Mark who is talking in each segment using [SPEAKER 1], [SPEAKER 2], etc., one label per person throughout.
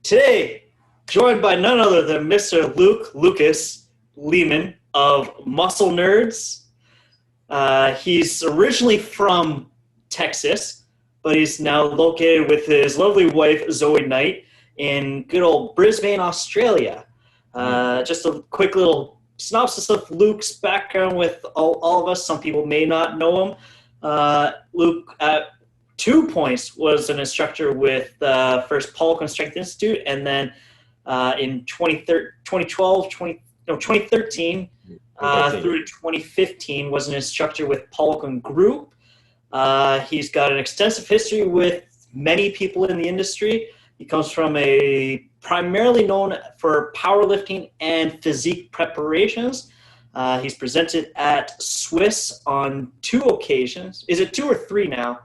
[SPEAKER 1] Today, joined by none other than Mr. Lucas Leaman of Muscle Nerds. He's originally from Texas, but he's now located with his lovely wife, Zoe Knight, in good old Brisbane, Australia. Just a quick little synopsis of Luke's background with all of us. Some people may not know him. Luke, at 2 points, was an instructor with first Poliquin Strength Institute, and then in 2013 through 2015 was an instructor with Poliquin Group. He's got an extensive history with many people in the industry. He comes from primarily known for powerlifting and physique preparations. He's presented at SWIS on 2 occasions. Is it 2 or 3 now?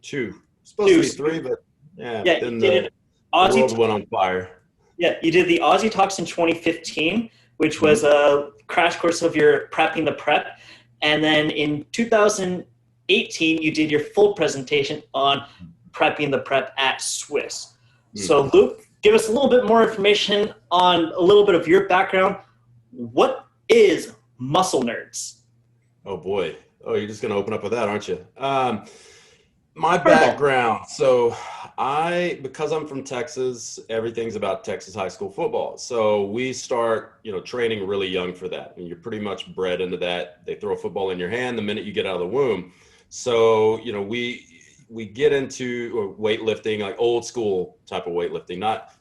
[SPEAKER 2] 2. Supposed to be 3, but then the world went on fire.
[SPEAKER 1] Yeah, you did the Aussie Talks in 2015, which was a crash course of your prepping the prep. And then in 2018, you did your full presentation on prepping the prep at SWIS. So Luke, give us a little bit more information on a little bit of your background. What is Muscle Nerds?
[SPEAKER 2] Oh boy. Oh, you're just going to open up with that, aren't you? My background. So because I'm from Texas, everything's about Texas high school football. So we start, training really young for that. And you're pretty much bred into that. They throw a football in your hand the minute you get out of the womb. So, we get into weightlifting, like old school type of weightlifting, not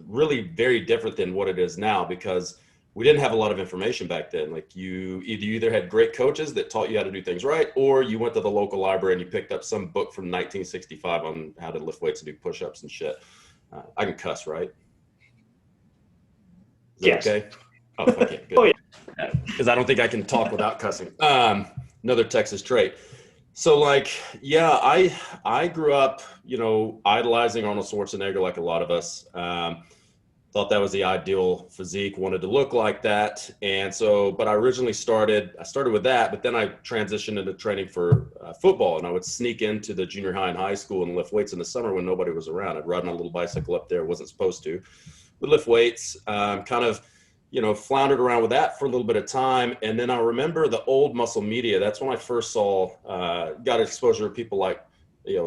[SPEAKER 2] really very different than what it is now, because we didn't have a lot of information back then. Like you either had great coaches that taught you how to do things right, or you went to the local library and you picked up some book from 1965 on how to lift weights and do push-ups and shit. I can cuss, right? Is that okay? Oh, okay, good.
[SPEAKER 1] Oh, yeah.
[SPEAKER 2] Because I don't think I can talk without cussing. Another Texas trait. So I grew up, idolizing Arnold Schwarzenegger like a lot of us. Thought that was the ideal physique, wanted to look like that. And so, but I originally started with that, but then I transitioned into training for football, and I would sneak into the junior high and high school and lift weights in the summer when nobody was around. I'd ride on a little bicycle up there, wasn't supposed to. Would lift weights, floundered around with that for a little bit of time. And then I remember the old muscle media. That's when I first got exposure to people like,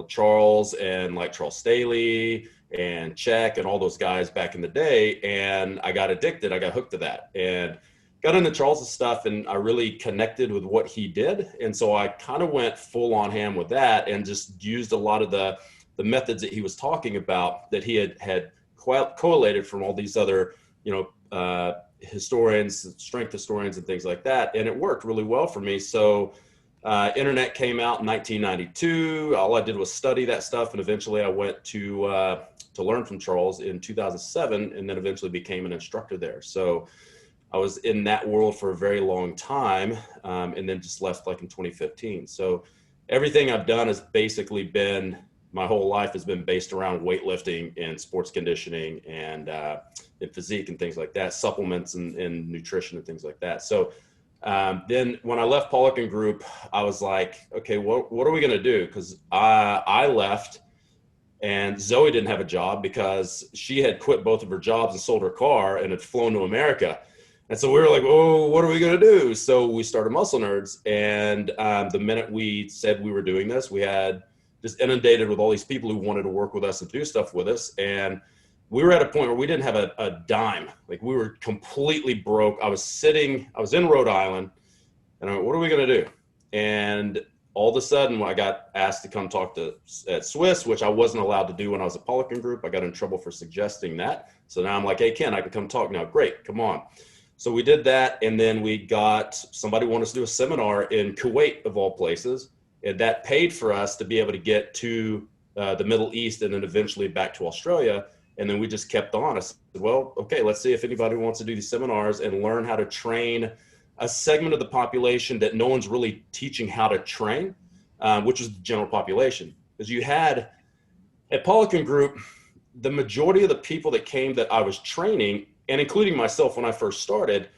[SPEAKER 2] Charles and like Charles Staley and Czech and all those guys back in the day. And I got addicted. I got hooked to that and got into Charles's stuff. And I really connected with what he did. And so I kind of went full on ham with that and just used a lot of the methods that he was talking about that he had collated from all these other, historians, strength historians and things like that. And it worked really well for me. So internet came out in 1992. All I did was study that stuff. And eventually I went to learn from Charles in 2007, and then eventually became an instructor there. So I was in that world for a very long time, and then just left like in 2015. So everything I've done has basically been, my whole life has been based around weightlifting and sports conditioning and physique and things like that, supplements and nutrition and things like that. So then when I left Poliquin Group, I was like, okay, what are we going to do? Because I left and Zoe didn't have a job because she had quit both of her jobs and sold her car and had flown to America. And so we were like, oh, what are we going to do? So we started Muscle Nerds. And the minute we said we were doing this, we had just inundated with all these people who wanted to work with us and do stuff with us. And we were at a point where we didn't have a dime. Like we were completely broke. I was in Rhode Island and I went, what are we going to do? And all of a sudden I got asked to come talk at SWIS, which I wasn't allowed to do when I was at Poliquin Group. I got in trouble for suggesting that. So now I'm like, hey, Ken, I can come talk now. Great. Come on. So we did that. And then we got somebody wanted us to do a seminar in Kuwait of all places. And that paid for us to be able to get to the Middle East and then eventually back to Australia. And then we just kept on. I said, well, okay, let's see if anybody wants to do these seminars and learn how to train a segment of the population that no one's really teaching how to train, which is the general population. Because you had, at Poliquin Group, the majority of the people that came that I was training, and including myself when I first started,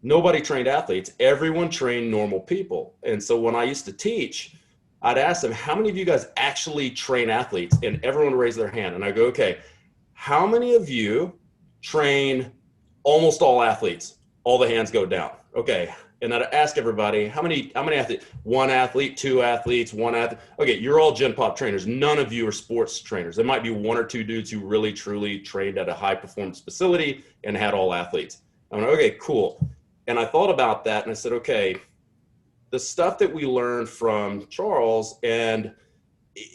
[SPEAKER 2] nobody trained athletes. Everyone trained normal people. And so when I used to teach, I'd ask them, how many of you guys actually train athletes? And everyone raised their hand. And I go, okay, how many of you train almost all athletes? All the hands go down. Okay. And I'd ask everybody, how many athletes? One athlete, two athletes, one athlete. Okay, you're all Gen Pop trainers. None of you are sports trainers. There might be one or two dudes who really, truly trained at a high performance facility and had all athletes. I'm like, okay, cool. And I thought about that and I said, okay, the stuff that we learned from Charles and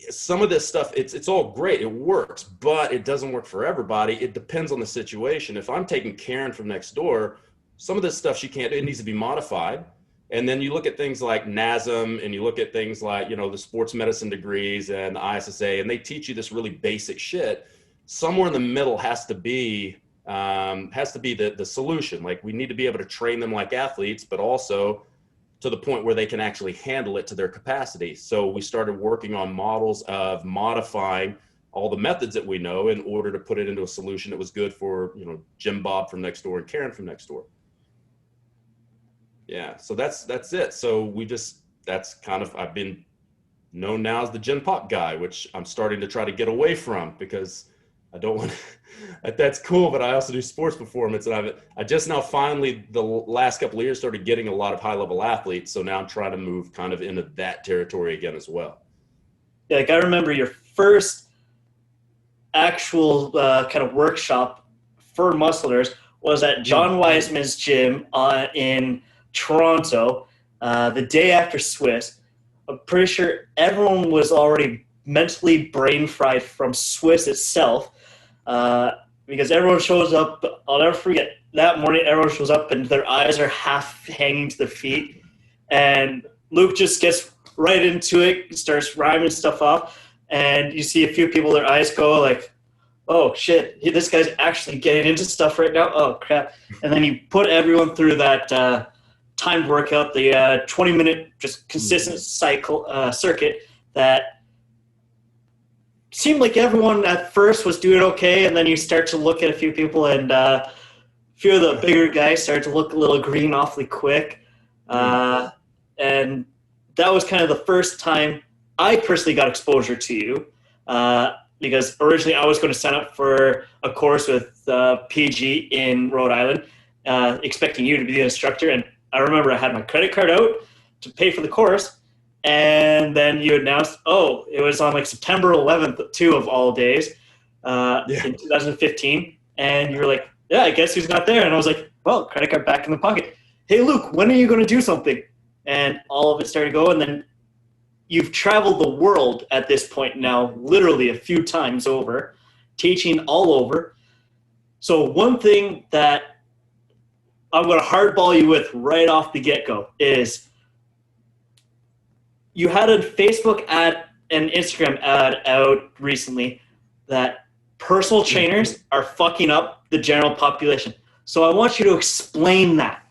[SPEAKER 2] some of this stuff, it's all great. It works, but it doesn't work for everybody. It depends on the situation. If I'm taking Karen from next door, some of this stuff she can't do. It needs to be modified. And then you look at things like NASM and you look at things like, you know, the sports medicine degrees and the ISSA, and they teach you this really basic shit. Somewhere in the middle has to be the solution. Like, we need to be able to train them like athletes, but also to the point where they can actually handle it to their capacity. So we started working on models of modifying all the methods that we know in order to put it into a solution that was good for, you know, Jim Bob from next door and Karen from next door. Yeah, so that's it. So that's kind of, I've been known now as the Gen Pop guy, which I'm starting to try to get away from because I don't want to, that's cool, but I also do sports performance. And I just now finally, the last couple of years, started getting a lot of high level athletes. So now I'm trying to move kind of into that territory again as well.
[SPEAKER 1] Yeah, like I remember your first actual kind of workshop for Muscle Nerds was at John Wiseman's gym in Toronto the day after SWIS. I'm pretty sure everyone was already mentally brain fried from SWIS itself because everyone shows up. I'll never forget that morning. Everyone shows up and their eyes are half hanging to their feet, and Luke just gets right into it, starts rhyming stuff off, and you see a few people, their eyes go like, oh shit, this guy's actually getting into stuff right now. Oh crap. And then you put everyone through that timed workout, the 20-minute just consistent circuit that seemed like everyone at first was doing okay, and then you start to look at a few people, and a few of the bigger guys start to look a little green awfully quick. And that was kind of the first time I personally got exposure to you. Because originally I was going to sign up for a course with PG in Rhode Island, expecting you to be the instructor. And I remember I had my credit card out to pay for the course. And then you announced, oh, it was on like September 11th, too, of all days, in 2015. And you were like, yeah, I guess he's not there. And I was like, well, credit card back in the pocket. Hey, Luke, when are you going to do something? And all of it started to go. And then you've traveled the world at this point now, literally a few times over, teaching all over. So one thing that I'm going to hardball you with right off the get-go is you had a Facebook ad and Instagram ad out recently that personal trainers are fucking up the general population. So I want you to explain that.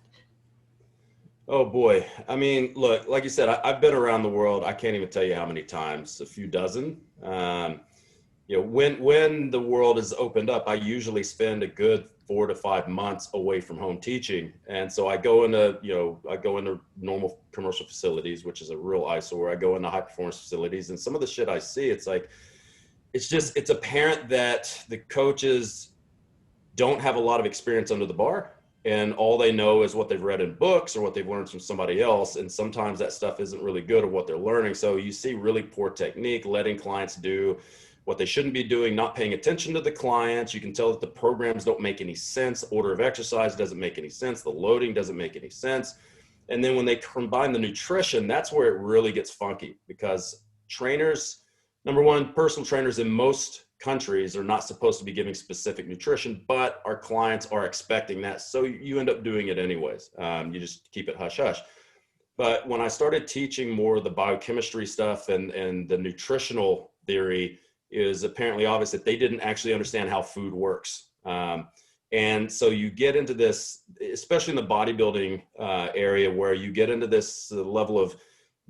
[SPEAKER 2] Oh boy. I mean, look, like you said, I've been around the world. I can't even tell you how many times, a few dozen. You know, when the world is opened up, I usually spend a good 4 to 5 months away from home teaching. And so I go into normal commercial facilities, which is a real eyesore. I go into high performance facilities, and some of the shit I see, it's like, it's apparent that the coaches don't have a lot of experience under the bar. And all they know is what they've read in books or what they've learned from somebody else. And sometimes that stuff isn't really good at what they're learning. So you see really poor technique, letting clients do what they shouldn't be doing, not paying attention to the clients. You can tell that the programs don't make any sense. Order of exercise doesn't make any sense. The loading doesn't make any sense. And then when they combine the nutrition, that's where it really gets funky, because trainers, number one, personal trainers in most countries are not supposed to be giving specific nutrition, but our clients are expecting that. So you end up doing it anyways. You just keep it hush hush. But when I started teaching more of the biochemistry stuff and the nutritional theory, is apparently obvious that they didn't actually understand how food works. And so you get into this, especially in the bodybuilding area, where you get into this level of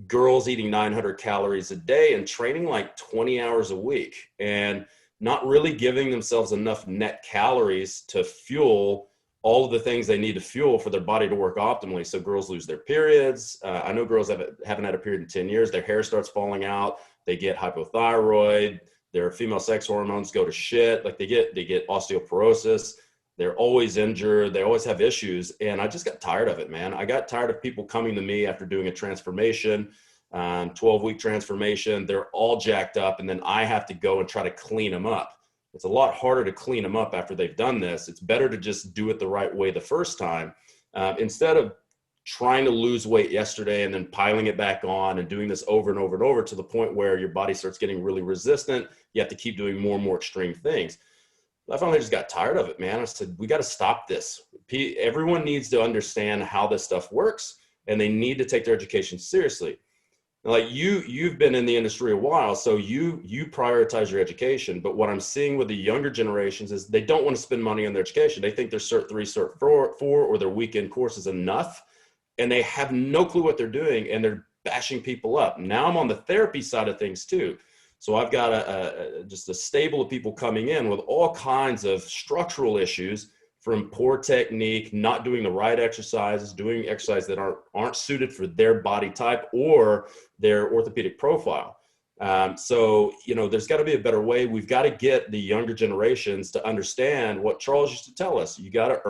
[SPEAKER 2] girls eating 900 calories a day and training like 20 hours a week, and not really giving themselves enough net calories to fuel all of the things they need to fuel for their body to work optimally. So girls lose their periods. I know girls haven't had a period in 10 years. Their hair starts falling out. They get hypothyroid. Their female sex hormones go to shit. Like they get osteoporosis. They're always injured. They always have issues. And I just got tired of it, man. I got tired of people coming to me after doing a transformation, 12-week transformation. They're all jacked up. And then I have to go and try to clean them up. It's a lot harder to clean them up after they've done this. It's better to just do it the right way the first time, instead of trying to lose weight yesterday and then piling it back on and doing this over and over and over to the point where your body starts getting really resistant. You have to keep doing more and more extreme things. I finally just got tired of it, man. I said, we got to stop this. Everyone needs to understand how this stuff works, and they need to take their education seriously. Like you've been in the industry a while, so you prioritize your education. But what I'm seeing with the younger generations is they don't want to spend money on their education. They think their Cert 3, Cert 4, or their weekend course is enough, and they have no clue what they're doing, and they're bashing people up. Now I'm on the therapy side of things too. So I've got just a stable of people coming in with all kinds of structural issues, from poor technique, not doing the right exercises, doing exercises that aren't suited for their body type or their orthopedic profile. So, there's got to be a better way. We've got to get the younger generations to understand what Charles used to tell us. You got to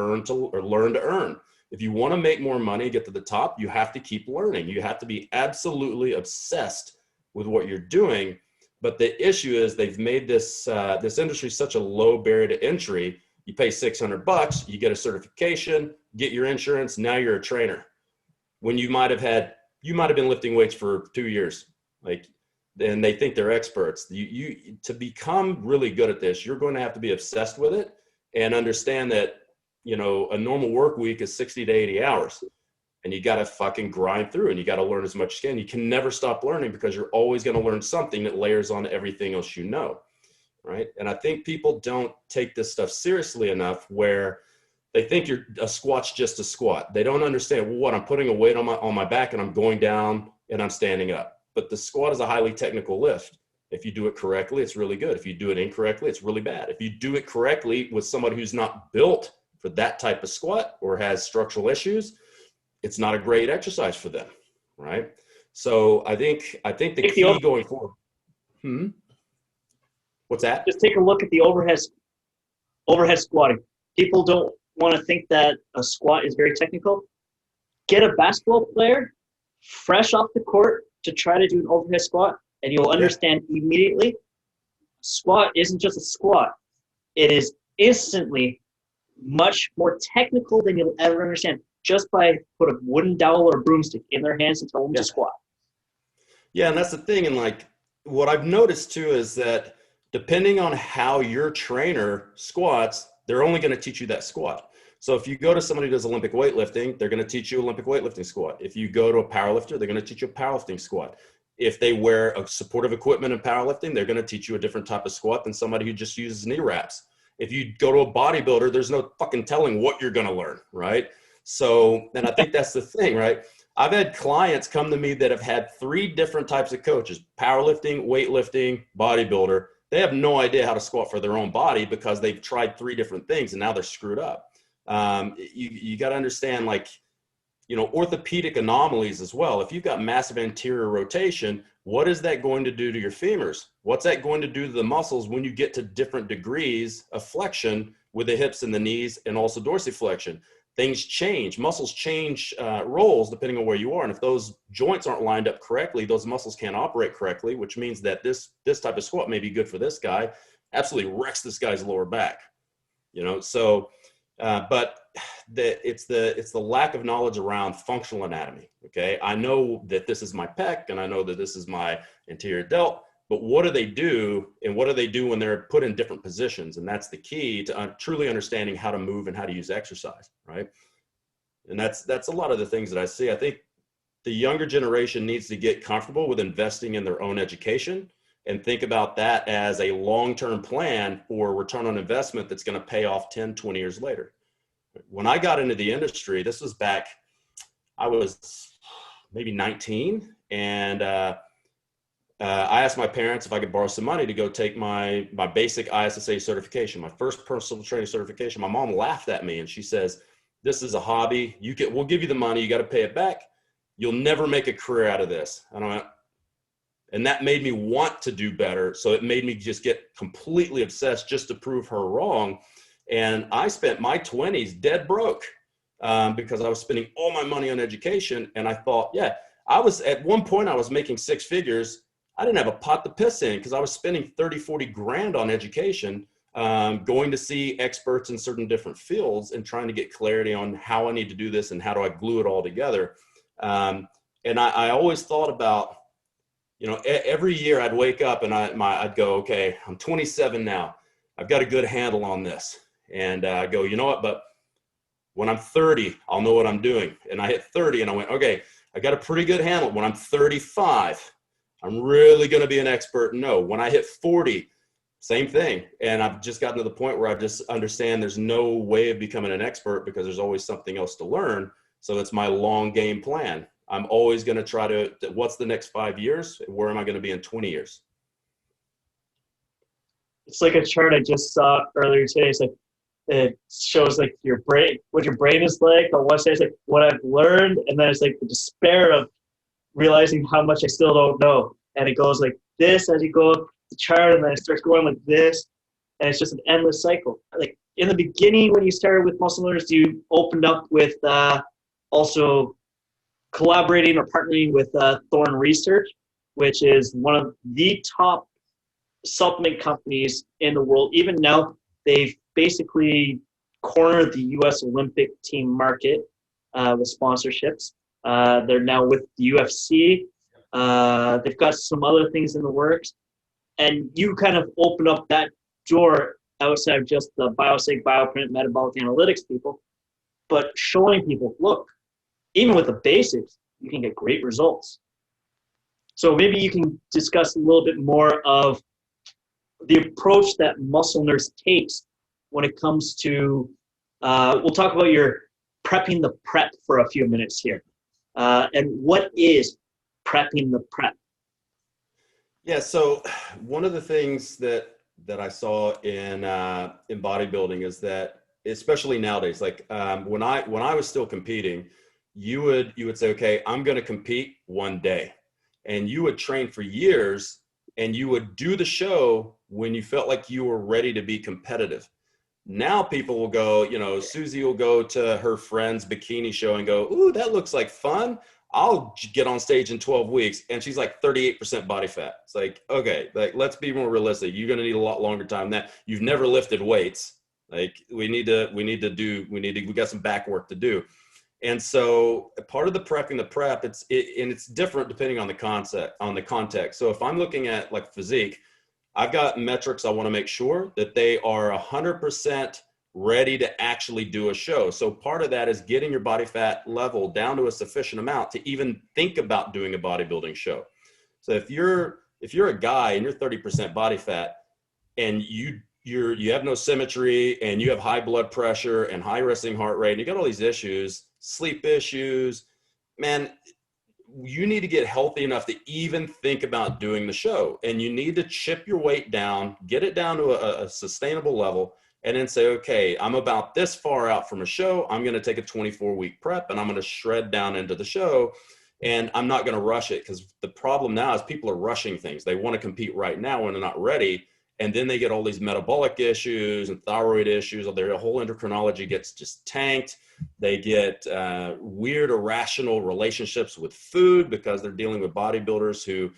[SPEAKER 2] learn to earn. If you want to make more money, get to the top, you have to keep learning. You have to be absolutely obsessed with what you're doing. But the issue is they've made this industry such a low barrier to entry. You pay $600, you get a certification, get your insurance. Now you're a trainer. When you might have been lifting weights for 2 years, and they think they're experts. You to become really good at this, you're going to have to be obsessed with it and understand that, a normal work week is 60 to 80 hours, and you got to fucking grind through, and you got to learn as much as you can. You can never stop learning, because you're always going to learn something that layers on everything else you know. Right. And I think people don't take this stuff seriously enough, where they think a squat's just a squat. They don't understand, well, what, I'm putting a weight on my back and I'm going down and I'm standing up. But the squat is a highly technical lift. If you do it correctly, it's really good. If you do it incorrectly, it's really bad. If you do it correctly with somebody who's not built for that type of squat or has structural issues, it's not a great exercise for them. Right. So I think the key going forward. What's that?
[SPEAKER 1] Just take a look at the overhead squatting. People don't want to think that a squat is very technical. Get a basketball player fresh off the court to try to do an overhead squat, and you'll understand immediately, squat isn't just a squat. It is instantly much more technical than you'll ever understand, just by put a wooden dowel or broomstick in their hands and tell them to squat. Yeah,
[SPEAKER 2] and that's the thing. And what I've noticed too is that depending on how your trainer squats, they're only going to teach you that squat. So if you go to somebody who does Olympic weightlifting, they're going to teach you Olympic weightlifting squat. If you go to a powerlifter, they're going to teach you a powerlifting squat. If they wear a supportive equipment in powerlifting, they're going to teach you a different type of squat than somebody who just uses knee wraps. If you go to a bodybuilder, there's no fucking telling what you're going to learn, right? So, and I think that's the thing, right? I've had clients come to me that have had 3 different types of coaches: powerlifting, weightlifting, bodybuilder. They have no idea how to squat for their own body because they've tried 3 different things and now they're screwed up. You got to understand, orthopedic anomalies as well. If you've got massive anterior rotation, what is that going to do to your femurs? What's that going to do to the muscles when you get to different degrees of flexion with the hips and the knees, and also dorsiflexion? Things change, muscles change roles depending on where you are. And if those joints aren't lined up correctly, those muscles can't operate correctly, which means that this type of squat may be good for this guy, absolutely wrecks this guy's lower back, So, but it's the lack of knowledge around functional anatomy. Okay. I know that this is my pec and I know that this is my anterior delt, but what do they do, and what do they do when they're put in different positions? And that's the key to truly understanding how to move and how to use exercise, right? And that's a lot of the things that I see. I think the younger generation needs to get comfortable with investing in their own education and think about that as a long-term plan for return on investment that's going to pay off 10, 20 years later. When I got into the industry, this was back, I was maybe 19, and I asked my parents if I could borrow some money to go take my basic ISSA certification, my first personal training certification. My mom laughed at me and she says, "This is a hobby. We'll give you the money. You got to pay it back. You'll never make a career out of this." And I went, And that made me want to do better. So it made me just get completely obsessed just to prove her wrong. And I spent my 20s dead broke because I was spending all my money on education. And I thought, yeah, I was at one point I was making six figures. I didn't have a pot to piss in because I was spending 30, 40 grand on education, going to see experts in certain different fields and trying to get clarity on how I need to do this and how do I glue it all together. And I always thought about, you know, every year I'd wake up and I'd go, okay, I'm 27 now. I've got a good handle on this. And I go, you know what, but when I'm 30, I'll know what I'm doing. And I hit 30 and I went, okay, I got a pretty good handle. When I'm 35, I'm really going to be an expert. No, when I hit 40, same thing. And I've just gotten to the point where I just understand there's no way of becoming an expert because there's always something else to learn. So it's my long game plan. I'm always going to try to, what's the next 5 years? Where am I going to be in 20 years?
[SPEAKER 1] It's like a chart I just saw earlier today. It's like, it shows like your brain, what your brain is like. On one side, it's like what I've learned. And then it's like the despair of realizing how much I still don't know. And it goes like this as you go up the chart, and then it starts going like this. And it's just an endless cycle. Like in the beginning, when you started with Muscle Nerds, you opened up with also collaborating or partnering with Thorne Research, which is one of the top supplement companies in the world. Even now, they've basically cornered the U.S. Olympic team market with sponsorships. They're now with the UFC. They've got some other things in the works. And you kind of open up that door outside of just the biosync, bioprint, metabolic analytics people, but showing people, look, even with the basics, you can get great results. So maybe you can discuss a little bit more of the approach that Muscle Nerds takes when it comes to, we'll talk about your prepping the prep for a few minutes here. And what is prepping the prep?
[SPEAKER 2] Yeah, so one of the things that I saw in bodybuilding is that, especially nowadays, like when I was still competing, you would say, okay, I'm going to compete one day, and you would train for years, and you would do the show when you felt like you were ready to be competitive. Now people will go, you know, Susie will go to her friend's bikini show and go, ooh, that looks like fun. I'll get on stage in 12 weeks. And she's like 38% body fat. It's like, okay, like, let's be more realistic. You're going to need a lot longer time than that. You've never lifted weights. Like we got some back work to do. And so part of the prepping the prep, and it's different depending on the context. So if I'm looking at like physique, I've got metrics I want to make sure that they are 100% ready to actually do a show. So part of that is getting your body fat level down to a sufficient amount to even think about doing a bodybuilding show. So if you're a guy and you're 30% body fat and you have no symmetry and you have high blood pressure and high resting heart rate and you got all these issues, sleep issues, man, you need to get healthy enough to even think about doing the show. And you need to chip your weight down, get it down to a sustainable level, and then say, okay, I'm about this far out from a show. I'm going to take a 24-week prep and I'm going to shred down into the show. And I'm not going to rush it, because the problem now is people are rushing things. They want to compete right now when they're not ready. And then they get all these metabolic issues and thyroid issues. Their whole endocrinology gets just tanked. They get weird, irrational relationships with food because they're dealing with bodybuilders who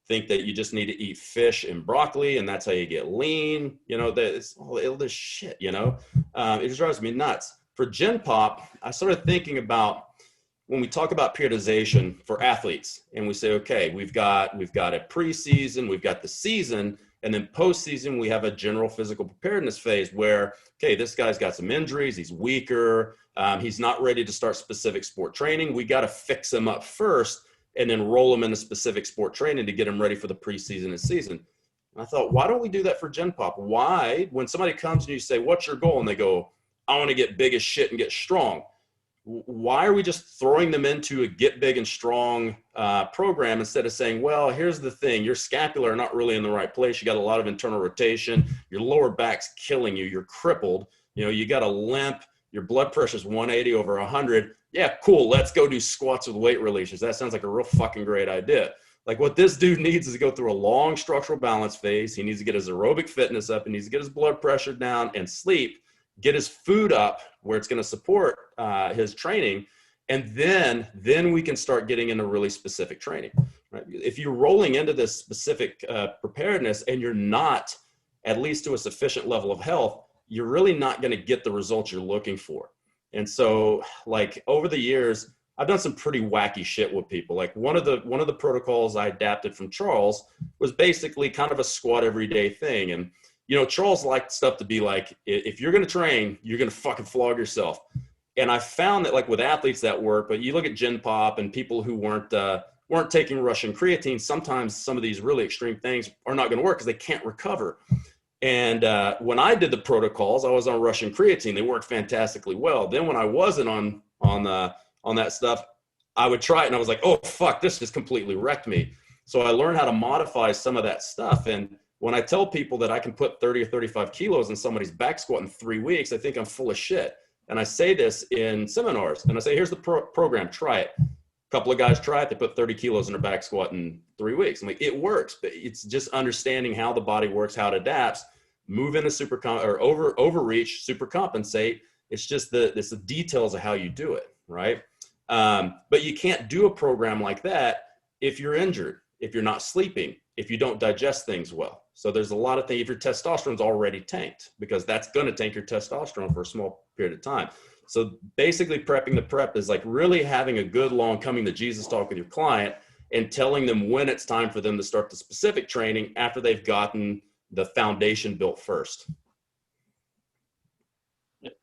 [SPEAKER 2] think that you just need to eat fish and broccoli and that's how you get lean. You know, it's all this shit, you know. It just drives me nuts. For Gen Pop, I started thinking about, when we talk about periodization for athletes and we say, okay, we've got a preseason, we've got the season, and then postseason, we have a general physical preparedness phase where, okay, this guy's got some injuries, he's weaker, he's not ready to start specific sport training. We got to fix him up first and then roll him into specific sport training to get him ready for the preseason and season. And I thought, why don't we do that for Gen Pop? Why, when somebody comes and you say, what's your goal? And they go, I want to get big as shit and get strong. Why are we just throwing them into a get big and strong program instead of saying, well, here's the thing, your scapula are not really in the right place. You got a lot of internal rotation. Your lower back's killing you. You're crippled. You know, you got a limp. Your blood pressure is 180 over 100. Yeah, cool. Let's go do squats with weight releases. That sounds like a real fucking great idea. Like what this dude needs is to go through a long structural balance phase. He needs to get his aerobic fitness up. He needs to get his blood pressure down and sleep, get his food up where it's going to support his training. And then we can start getting into really specific training, right? If you're rolling into this specific preparedness and you're not at least to a sufficient level of health, you're really not going to get the results you're looking for. And so like over the years, I've done some pretty wacky shit with people. Like one of the protocols I adapted from Charles was basically kind of a squat everyday thing. And, you know, Charles liked stuff to be like, if you're going to train, you're going to fucking flog yourself. And I found that like with athletes that work, but you look at Gen Pop and people who weren't taking Russian creatine, sometimes some of these really extreme things are not going to work because they can't recover. And when I did the protocols, I was on Russian creatine. They worked fantastically well. Then when I wasn't on that stuff, I would try it and I was like, oh, fuck, this just completely wrecked me. So I learned how to modify some of that stuff. And when I tell people that I can put 30 or 35 kilos in somebody's back squat in 3 weeks, I think I'm full of shit. And I say this in seminars and I say, here's the program, try it. A couple of guys try it. They put 30 kilos in their back squat in 3 weeks. I'm like, it works, but it's just understanding how the body works, how it adapts, move into overreach, super compensate. It's just it's the details of how you do it. Right. But you can't do a program like that if you're injured, if you're not sleeping, if you don't digest things well. So there's a lot of things, if your testosterone's already tanked, because that's going to tank your testosterone for a small period of time. So basically prepping the prep is like really having a good long coming to Jesus talk with your client and telling them when it's time for them to start the specific training after they've gotten the foundation built first.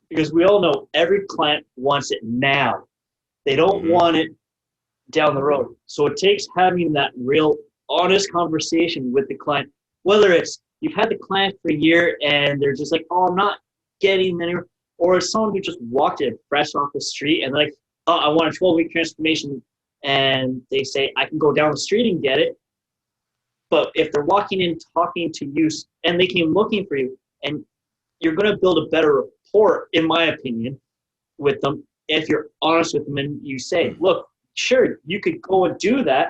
[SPEAKER 1] Because we all know every client wants it now. They don't want it down the road. So it takes having that real honest conversation with the client, whether it's you've had the client for a year and they're just like, oh, I'm not getting anywhere, or it's someone who just walked in fresh off the street and they're like, oh, I want a 12-week transformation, and they say, I can go down the street and get it. But if they're walking in talking to you and they came looking for you, and you're going to build a better rapport, in my opinion, with them if you're honest with them and you say, look, sure, you could go and do that,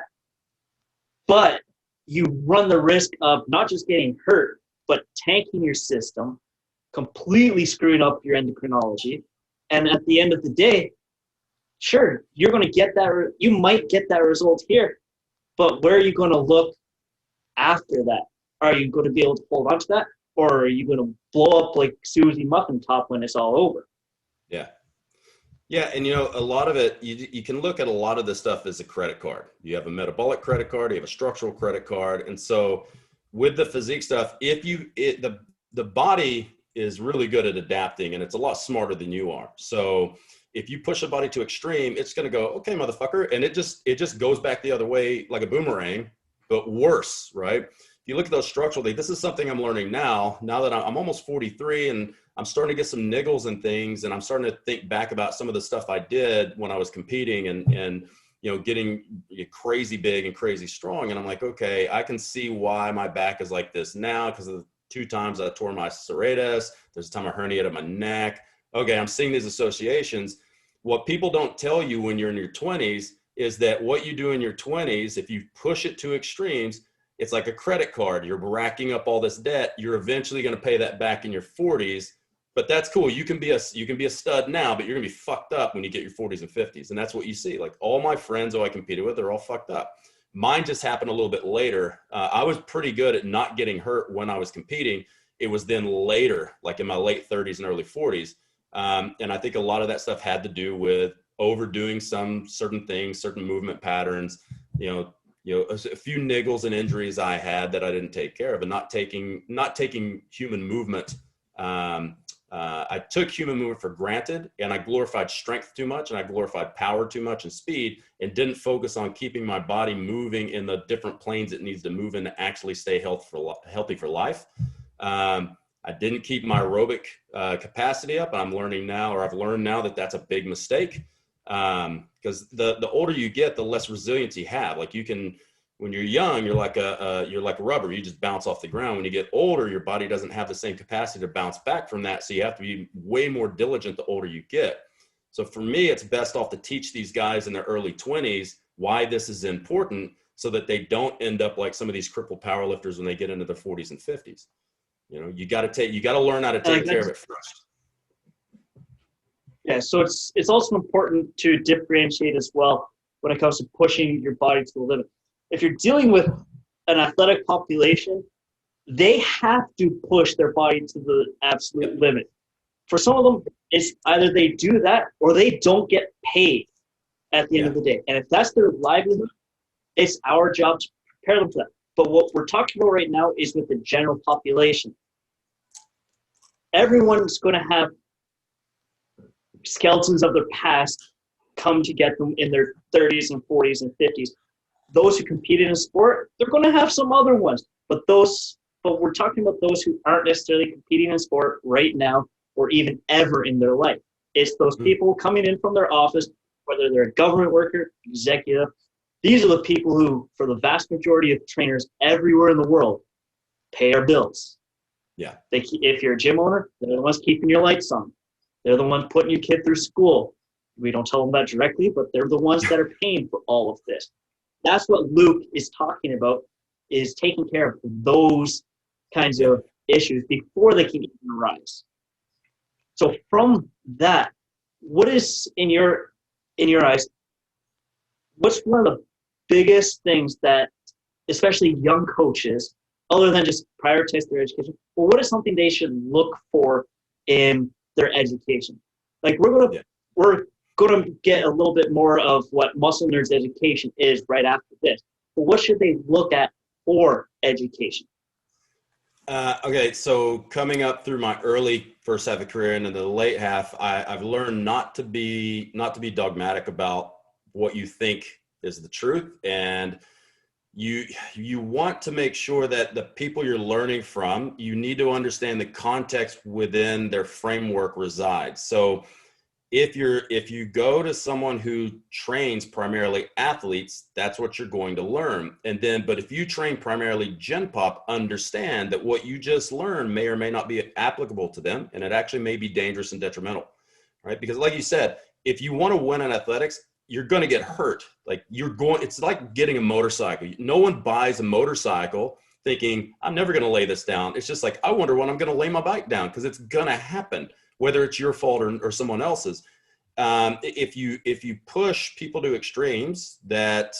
[SPEAKER 1] but you run the risk of not just getting hurt, but tanking your system, completely screwing up your endocrinology. And at the end of the day, sure, you're going to get that, you might get that result here, but where are you going to look after that? Are you going to be able to hold on to that? Or are you going to blow up like Susie Muffin Top when it's all over?
[SPEAKER 2] Yeah. Yeah. And, you know, a lot of it, you can look at a lot of this stuff as a credit card. You have a metabolic credit card, you have a structural credit card. And so with the physique stuff, the body is really good at adapting and it's a lot smarter than you are. So if you push a body to extreme, it's going to go, okay, motherfucker. And it just goes back the other way like a boomerang, but worse, right? If you look at those structural things, this is something I'm learning now that I'm almost 43 and I'm starting to get some niggles and things. And I'm starting to think back about some of the stuff I did when I was competing and you know, getting crazy big and crazy strong. And I'm like, okay, I can see why my back is like this now because of the 2 times I tore my serratus. There's a time I herniated my neck. Okay, I'm seeing these associations. What people don't tell you when you're in your 20s is that what you do in your 20s, if you push it to extremes, it's like a credit card. You're racking up all this debt. You're eventually going to pay that back in your 40s. But that's cool. You can be a stud now, but you're going to be fucked up when you get your 40s and 50s. And that's what you see. Like all my friends who I competed with, they're all fucked up. Mine just happened a little bit later. I was pretty good at not getting hurt when I was competing. It was then later, like in my late 30s and early 40s. And I think a lot of that stuff had to do with overdoing some certain things, certain movement patterns, you know, a few niggles and injuries I had that I didn't take care of, and not taking human movement. I took human movement for granted, and I glorified strength too much, and I glorified power too much and speed, and didn't focus on keeping my body moving in the different planes it needs to move in to actually stay healthy for life. I didn't keep my aerobic capacity up. And I've learned now that that's a big mistake. Because the older you get, the less resilience you have. Like when you're young, you're like a rubber. You just bounce off the ground. When you get older, your body doesn't have the same capacity to bounce back from that. So you have to be way more diligent the older you get. So for me, it's best off to teach these guys in their early 20s why this is important, so that they don't end up like some of these crippled powerlifters when they get into their 40s and 50s. You know, you got to learn how to take care of it first.
[SPEAKER 1] Yeah, so it's also important to differentiate as well when it comes to pushing your body to the limit. If you're dealing with an athletic population, they have to push their body to the absolute limit. For some of them, it's either they do that or they don't get paid at the end of the day. And if that's their livelihood, it's our job to prepare them for that. But what we're talking about right now is with the general population. Everyone's going to have skeletons of their past come to get them in their 30s and 40s and 50s. Those who competed in sport, they're going to have some other ones. But we're talking about those who aren't necessarily competing in sport right now or even ever in their life. It's those people coming in from their office, whether they're a government worker, executive. These are the people who, for the vast majority of trainers everywhere in the world, pay our bills.
[SPEAKER 2] Yeah.
[SPEAKER 1] If you're a gym owner, they're the ones keeping your lights on. They're the ones putting your kid through school. We don't tell them that directly, but they're the ones that are paying for all of this. That's what Luke is talking about, is taking care of those kinds of issues before they can even arise. So from that, what is in your eyes, what's one of the biggest things that especially young coaches, other than just prioritize their education, well, what is something they should look for in their education? Like we're gonna get a little bit more of what Muscle Nerds education is right after this. But what should they look at for education?
[SPEAKER 2] Okay, so coming up through my early first half of career and into the late half, I've learned not to be dogmatic about what you think is the truth, and you want to make sure that the people you're learning from, you need to understand the context within their framework resides. So if you go to someone who trains primarily athletes, that's what you're going to learn. But if you train primarily Gen Pop, understand that what you just learned may or may not be applicable to them, and it actually may be dangerous and detrimental, right? Because like you said, if you want to win in athletics, you're going to get hurt. It's like getting a motorcycle. No one buys a motorcycle thinking, I'm never going to lay this down. It's just like, I wonder when I'm going to lay my bike down, because it's going to happen, whether it's your fault or someone else's. If you push people to extremes that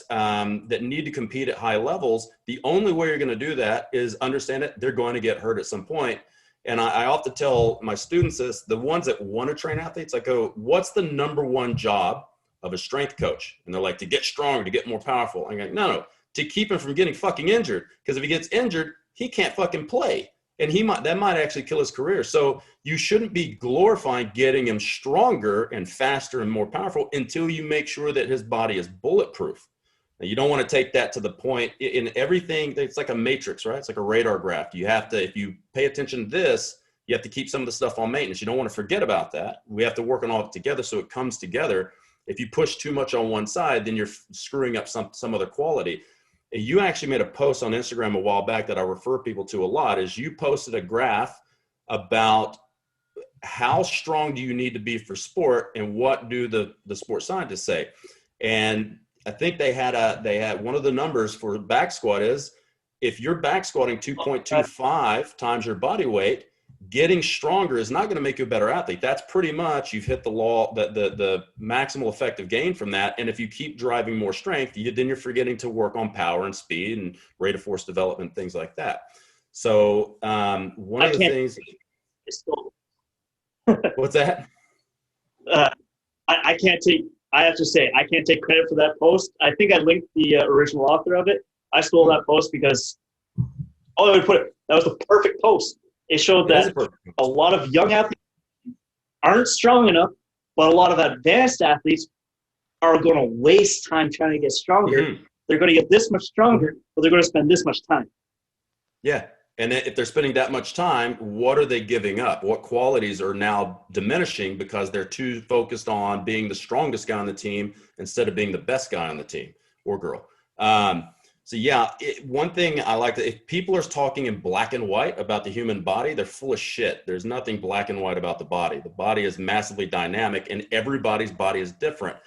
[SPEAKER 2] need to compete at high levels, the only way you're going to do that is understand it. They're going to get hurt at some point. And I often tell my students this, the ones that want to train athletes, I go, what's the number one job of a strength coach? And they're like, to get stronger, to get more powerful. I'm like, no, to keep him from getting fucking injured. Because if he gets injured, he can't fucking play. And that might actually kill his career. So you shouldn't be glorifying getting him stronger and faster and more powerful until you make sure that his body is bulletproof. Now, you don't want to take that to the point in everything. It's like a matrix, right? It's like a radar graph. You have to, if you pay attention to this, you have to keep some of the stuff on maintenance. You don't want to forget about that. We have to work on all of it together so it comes together. If you push too much on one side, then you're screwing up some other quality. You actually made a post on Instagram a while back that I refer people to a lot, is you posted a graph about how strong do you need to be for sport and what do the sports scientists say. And I think they had one of the numbers for back squat is, if you're back squatting 2.25 times your body weight, getting stronger is not going to make you a better athlete. That's pretty much, you've hit the law, the maximal effective gain from that. And if you keep driving more strength, then you're forgetting to work on power and speed and rate of force development, things like that. So one of the things. What's that?
[SPEAKER 1] I have to say, I can't take credit for that post. I think I linked the original author of it. I stole that post because, that was the perfect post. It showed that a lot of young athletes aren't strong enough, but a lot of advanced athletes are going to waste time trying to get stronger. Mm-hmm. They're going to get this much stronger, but they're going to spend this much time.
[SPEAKER 2] Yeah. And if they're spending that much time, what are they giving up? What qualities are now diminishing because they're too focused on being the strongest guy on the team instead of being the best guy on the team or girl? One thing I like, if people are talking in black and white about the human body, they're full of shit. There's nothing black and white about the body. The body is massively dynamic and everybody's body is different.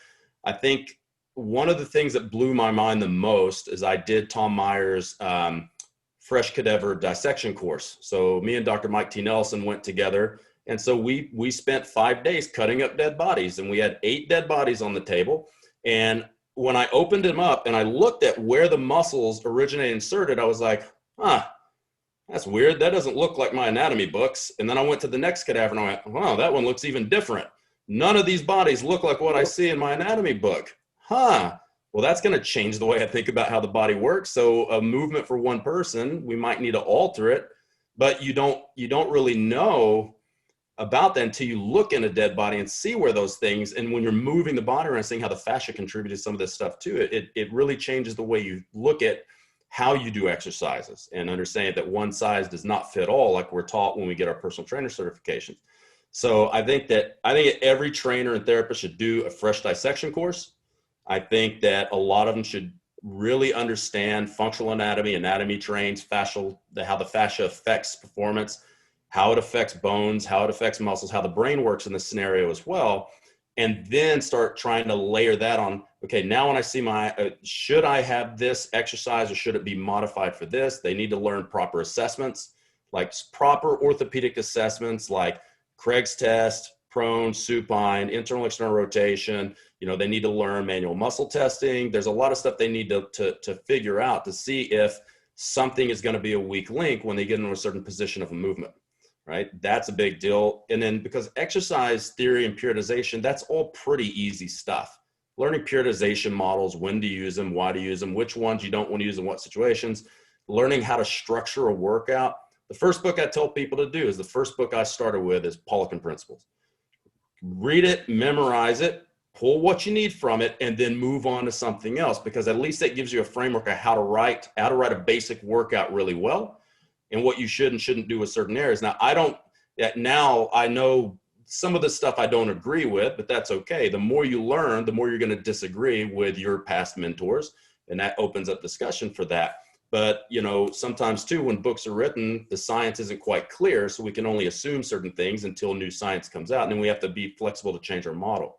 [SPEAKER 2] I think one of the things that blew my mind the most is I did Tom Meyer's fresh cadaver dissection course. So me and Dr. Mike T. Nelson went together. And so we spent 5 days cutting up dead bodies, and we had 8 dead bodies on the table. And when I opened them up and I looked at where the muscles originated inserted, I was like, huh, that's weird. That doesn't look like my anatomy books. And then I went to the next cadaver and I went, wow, that one looks even different. None of these bodies look like what I see in my anatomy book. Huh. Well, that's going to change the way I think about how the body works. So a movement for one person, we might need to alter it, but you don't really know about that until you look in a dead body and see where those things, and when you're moving the body around, seeing how the fascia contributed some of this stuff to it, it really changes the way you look at how you do exercises, and understand that one size does not fit all, like we're taught when we get our personal trainer certifications. So I think every trainer and therapist should do a fresh dissection course. I think that a lot of them should really understand functional anatomy, anatomy trains, how the fascia affects performance, how it affects bones, how it affects muscles, how the brain works in this scenario as well. And then start trying to layer that on, okay, now when I see should I have this exercise or should it be modified for this? They need to learn proper assessments, like proper orthopedic assessments, like Craig's test, prone, supine, internal, external rotation. They need to learn manual muscle testing. There's a lot of stuff they need to figure out to see if something is going to be a weak link when they get into a certain position of a movement. Right? That's a big deal. And then because exercise theory and periodization, that's all pretty easy stuff. Learning periodization models, when to use them, why to use them, which ones you don't want to use in what situations, learning how to structure a workout. The first book I tell people to do is the first book I started with is Poliquin Principles. Read it, memorize it, pull what you need from it, and then move on to something else, because at least that gives you a framework of how to write a basic workout really well, and what you should and shouldn't do with certain areas. Now, I know some of the stuff I don't agree with, but that's okay. The more you learn, the more you're going to disagree with your past mentors, and that opens up discussion for that. But, sometimes too, when books are written, the science isn't quite clear, so we can only assume certain things until new science comes out, and then we have to be flexible to change our model.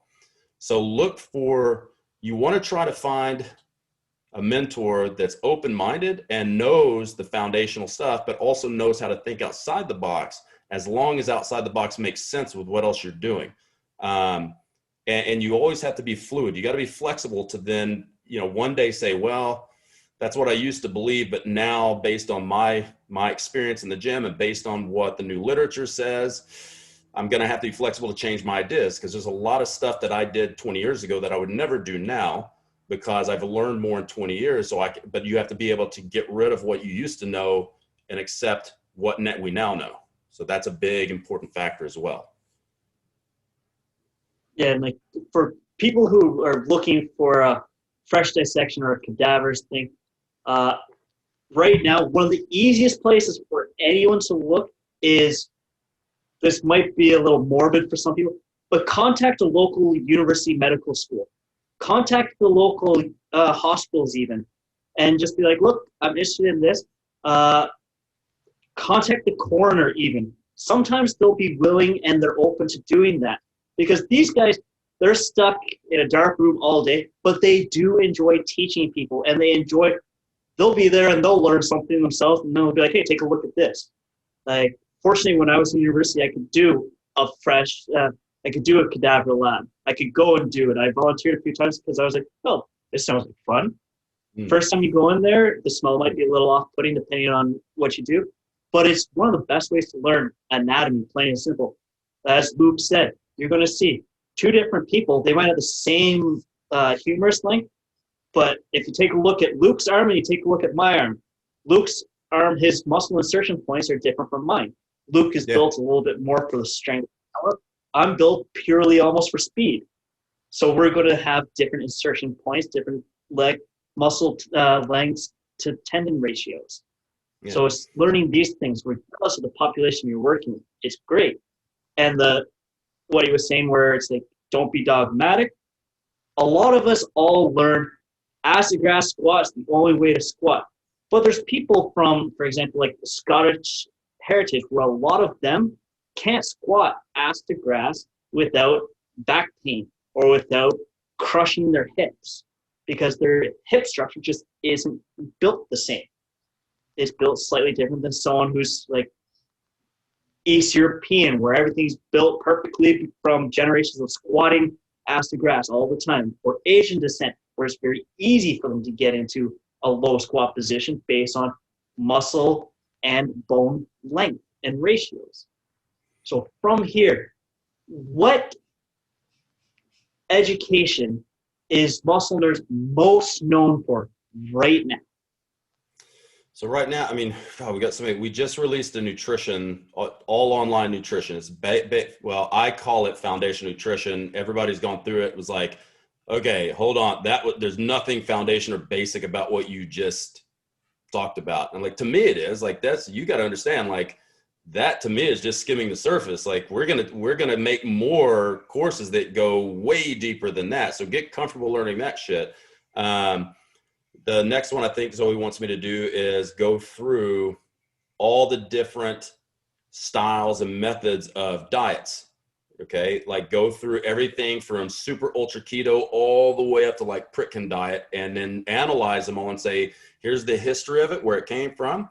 [SPEAKER 2] So you want to try to find a mentor that's open-minded and knows the foundational stuff, but also knows how to think outside the box, as long as outside the box makes sense with what else you're doing. And you always have to be fluid. You got to be flexible to then, one day say, well, that's what I used to believe, but now based on my experience in the gym and based on what the new literature says, I'm going to have to be flexible to change my ideas, because there's a lot of stuff that I did 20 years ago that I would never do now, because I've learned more in 20 years. But you have to be able to get rid of what you used to know and accept what we now know. So that's a big, important factor as well.
[SPEAKER 1] Yeah, and like for people who are looking for a fresh dissection or a cadavers thing, right now, one of the easiest places for anyone to look is, this might be a little morbid for some people, but contact a local university medical school. Contact the local hospitals even, and just be like, look, I'm interested in this. Contact the coroner even. Sometimes they'll be willing and they're open to doing that, because these guys, they're stuck in a dark room all day, but they do enjoy teaching people, and they'll be there and they'll learn something themselves, and they'll be like, hey, take a look at this. Like, fortunately, when I was in university, I could do I could do a cadaver lab. I could go and do it. I volunteered a few times because I was like, oh, this sounds like fun. First time you go in there, the smell might be a little off-putting depending on what you do, but it's one of the best ways to learn anatomy, plain and simple. As Luke said, you're going to see 2 different people. They might have the same humerus length, but if you take a look at Luke's arm and you take a look at my arm, Luke's arm, his muscle insertion points are different from mine. Luke is built a little bit more for the strength of power. I'm built purely almost for speed. So we're going to have different insertion points, different leg muscle lengths to tendon ratios. Yeah. So it's learning these things regardless of the population you're working with. It's great. And what he was saying, where it's like, don't be dogmatic. A lot of us all learn acid grass squat's the only way to squat. But there's people from, for example, like the Scottish heritage, where a lot of them can't squat ass to grass without back pain or without crushing their hips. because their hip structure just isn't built the same. It's built slightly different than someone who's like East European, where everything's built perfectly from generations of squatting ass to grass all the time, or Asian descent, where it's very easy for them to get into a low squat position based on muscle and bone length and ratios. So from here, what education is Muscle Nerds most known for right now?
[SPEAKER 2] So right now, I mean, we got something. We just released a nutrition, all online nutrition. It's well, I call it foundation nutrition. Everybody's gone through it. It was like, okay, hold on. There's nothing foundation or basic about what you just talked about. And like, to me, it is like, you got to understand, like, that to me is just skimming the surface. Like, we're gonna make more courses that go way deeper than that. So get comfortable learning that shit. The next one I think Zoe wants me to do is go through all the different styles and methods of diets. Okay, like go through everything from super ultra keto all the way up to like Poliquin diet, and then analyze them all and say, here's the history of it, where it came from.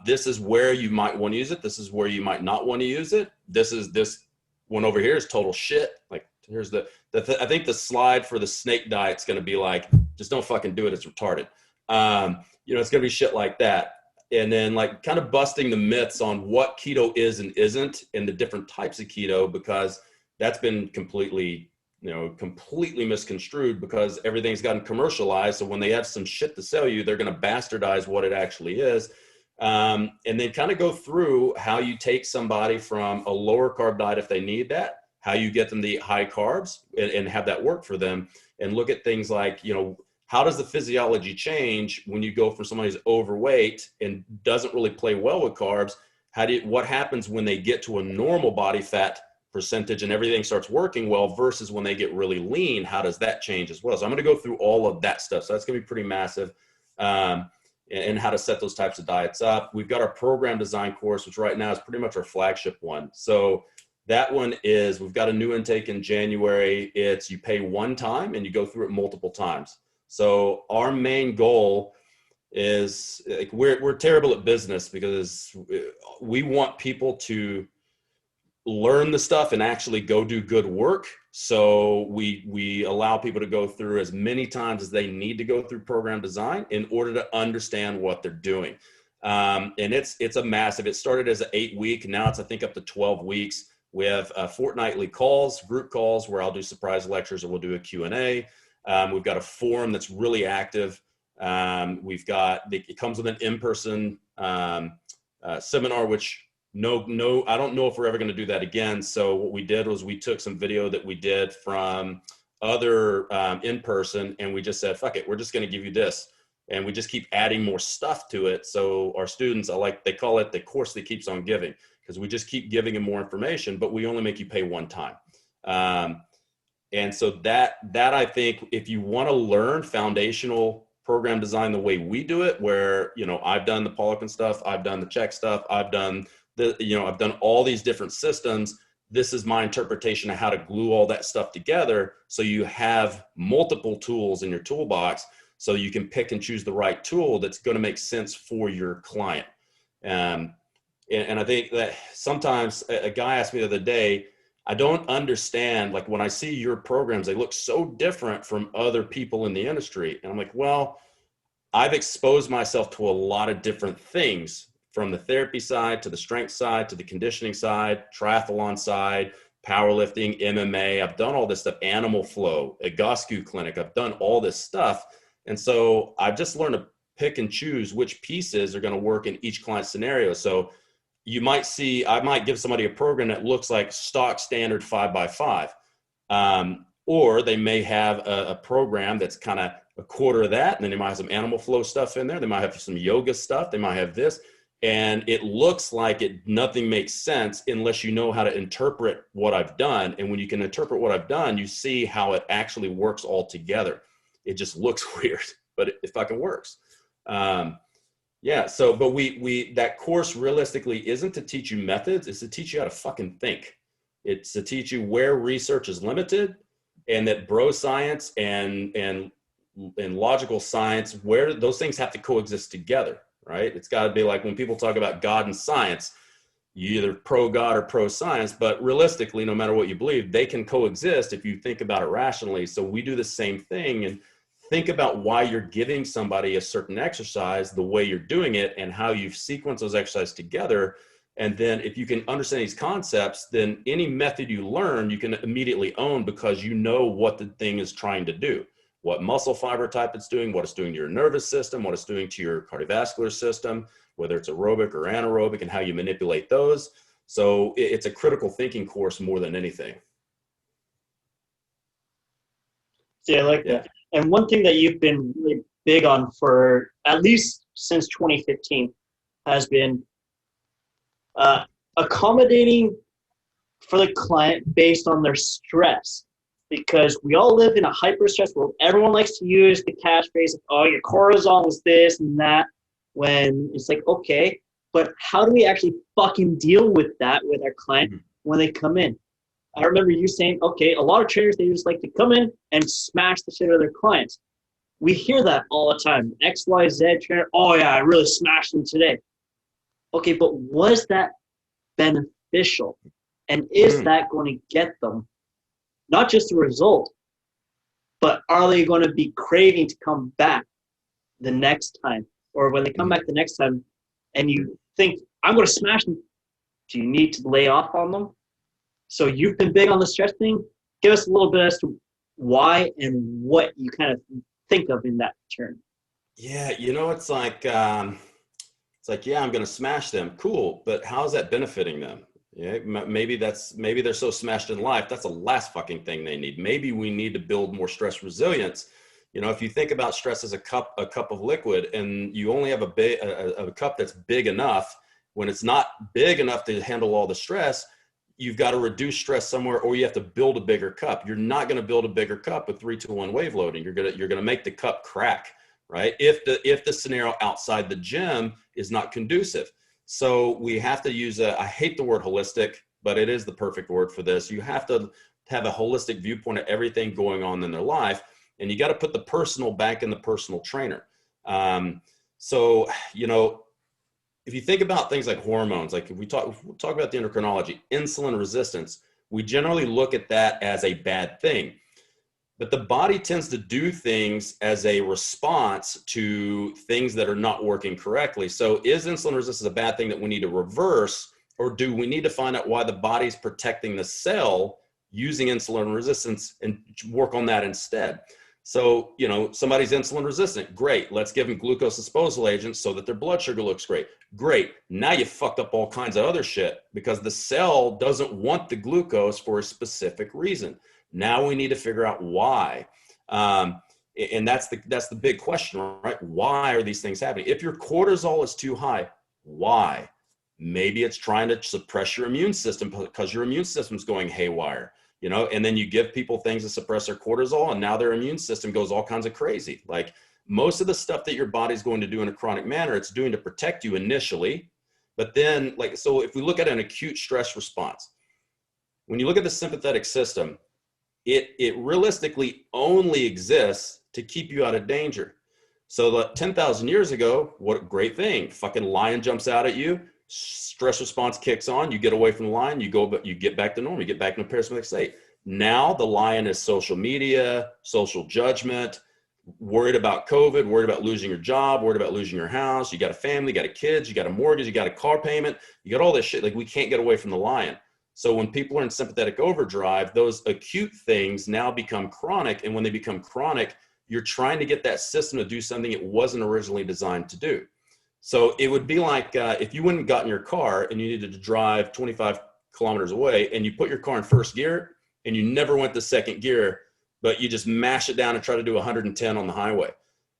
[SPEAKER 2] This is where you might want to use it. This is where you might not want to use it. This one over here is total shit. Like, here's I think the slide for the snake diet's going to be like, just don't fucking do it. It's retarded. It's going to be shit like that. And then like kind of busting the myths on what keto is and isn't, and the different types of keto, because that's been completely misconstrued, because everything's gotten commercialized. So when they have some shit to sell you, they're going to bastardize what it actually is. And then kind of go through how you take somebody from a lower carb diet, if they need that, how you get them to eat high carbs and have that work for them, and look at things like, how does the physiology change when you go from somebody who's overweight and doesn't really play well with carbs? What happens when they get to a normal body fat percentage and everything starts working well, versus when they get really lean? How does that change as well? So I'm going to go through all of that stuff. So that's going to be pretty massive. And how to set those types of diets up. We've got our program design course, which right now is pretty much our flagship one. So that one is, we've got a new intake in January. It's, you pay one time and you go through it multiple times. So our main goal is, like, we're terrible at business because we want people to learn the stuff and actually go do good work. So we allow people to go through as many times as they need to go through program design in order to understand what they're doing. And it's a massive, it started as an 8-week. Now it's, I think, up to 12 weeks. We have fortnightly calls, group calls, where I'll do surprise lectures and we'll do a Q&A. We've got a forum that's really active. It comes with an in-person seminar, which I don't know if we're ever going to do that again. So what we did was we took some video that we did from other in-person, and we just said, fuck it, we're just going to give you this. And we just keep adding more stuff to it. So our students, they call it the course that keeps on giving, because we just keep giving them more information, but we only make you pay one time. And so that I think, if you want to learn foundational program design the way we do it, where, I've done the Poliquin stuff, I've done the check stuff, I've done all these different systems. This is my interpretation of how to glue all that stuff together, so you have multiple tools in your toolbox, so you can pick and choose the right tool that's going to make sense for your client. And I think that sometimes, a guy asked me the other day, I don't understand, like, when I see your programs, they look so different from other people in the industry. And I'm like, well, I've exposed myself to a lot of different things, from the therapy side to the strength side to the conditioning side, triathlon side, powerlifting, MMA. I've done all this stuff, animal flow, a Gosku clinic. I've done all this stuff. And so I've just learned to pick and choose which pieces are going to work in each client scenario. So you might see, I might give somebody a program that looks like stock standard 5x5. Or they may have a program that's kind of a quarter of that. And then they might have some animal flow stuff in there. They might have some yoga stuff. They might have this. And it looks like nothing makes sense unless you know how to interpret what I've done. And when you can interpret what I've done, you see how it actually works all together. It just looks weird, but it fucking works. Yeah. So, but that course realistically isn't to teach you methods. It's to teach you how to fucking think. It's to teach you where research is limited, and that bro science and in logical science, where those things have to coexist together, right? It's got to be like when people talk about God and science, you either pro God or pro science, but realistically, no matter what you believe, they can coexist if you think about it rationally. So we do the same thing, and think about why you're giving somebody a certain exercise, the way you're doing it, and how you've sequenced those exercises together. And then if you can understand these concepts, then any method you learn, you can immediately own, because you know what the thing is trying to do, what muscle fiber type it's doing, what it's doing to your nervous system, what it's doing to your cardiovascular system, whether it's aerobic or anaerobic, and how you manipulate those. So it's a critical thinking course more than anything.
[SPEAKER 1] Yeah, I like that. And one thing that you've been really big on for at least since 2015 has been accommodating for the client based on their stress. Because we all live in a hyper-stress world. Everyone likes to use the catchphrase, oh, your cortisol is this and that, when it's like, okay, but how do we actually fucking deal with that with our client when they come in? I remember you saying, okay, a lot of trainers, they just like to come in and smash the shit out of their clients. We hear that all the time. XYZ trainer, oh yeah, I really smashed them today. Okay, but was that beneficial? And is that going to get them not just a result, but are they going to be craving to come back the next time? Or when they come back the next time and you think, I'm going to smash them, do you need to lay off on them? So you've been big on the stress thing. Give us a little bit as to why and what you kind of think of in that term.
[SPEAKER 2] Yeah, it's like, yeah, I'm going to smash them. Cool. But how's that benefiting them? Yeah, maybe they're so smashed in life. That's the last fucking thing they need. Maybe we need to build more stress resilience. If you think about stress as a cup of liquid, and you only have a cup that's big enough, when it's not big enough to handle all the stress, you've got to reduce stress somewhere, or you have to build a bigger cup. You're not going to build a bigger cup with 3-2-1 wave loading. You're going to make the cup crack, right? If the scenario outside the gym is not conducive. So we have to use I hate the word holistic, but it is the perfect word for this. You have to have a holistic viewpoint of everything going on in their life, and you got to put the personal back in the personal trainer. So, if you think about things like hormones, like if we talk about the endocrinology, insulin resistance, we generally look at that as a bad thing. But the body tends to do things as a response to things that are not working correctly. So is insulin resistance a bad thing that we need to reverse, or do we need to find out why the body's protecting the cell using insulin resistance and work on that instead? So, somebody's insulin resistant. Great. Let's give them glucose disposal agents so that their blood sugar looks great. Great. Now you fucked up all kinds of other shit because the cell doesn't want the glucose for a specific reason. Now we need to figure out why. And that's the big question, right? Why are these things happening? If your cortisol is too high, why? Maybe it's trying to suppress your immune system because your immune system's going haywire. And then you give people things to suppress their cortisol, and now their immune system goes all kinds of crazy. Like most of the stuff that your body's going to do in a chronic manner, it's doing to protect you initially. But then, so if we look at an acute stress response, when you look at the sympathetic system, it realistically only exists to keep you out of danger. So 10,000 years ago, what a great thing. Fucking lion jumps out at you. Stress response kicks on, you get away from the lion, you get back to normal, you get back in a parasympathetic state. Now the lion is social media, social judgment, worried about COVID, worried about losing your job, worried about losing your house. You got a family, you got kids, you got a mortgage, you got a car payment, you got all this shit. Like we can't get away from the lion. So when people are in sympathetic overdrive, those acute things now become chronic. And when they become chronic, you're trying to get that system to do something it wasn't originally designed to do. So it would be like if you went and got in your car and you needed to drive 25 kilometers away and you put your car in first gear and you never went to second gear, but you just mash it down and try to do 110 on the highway.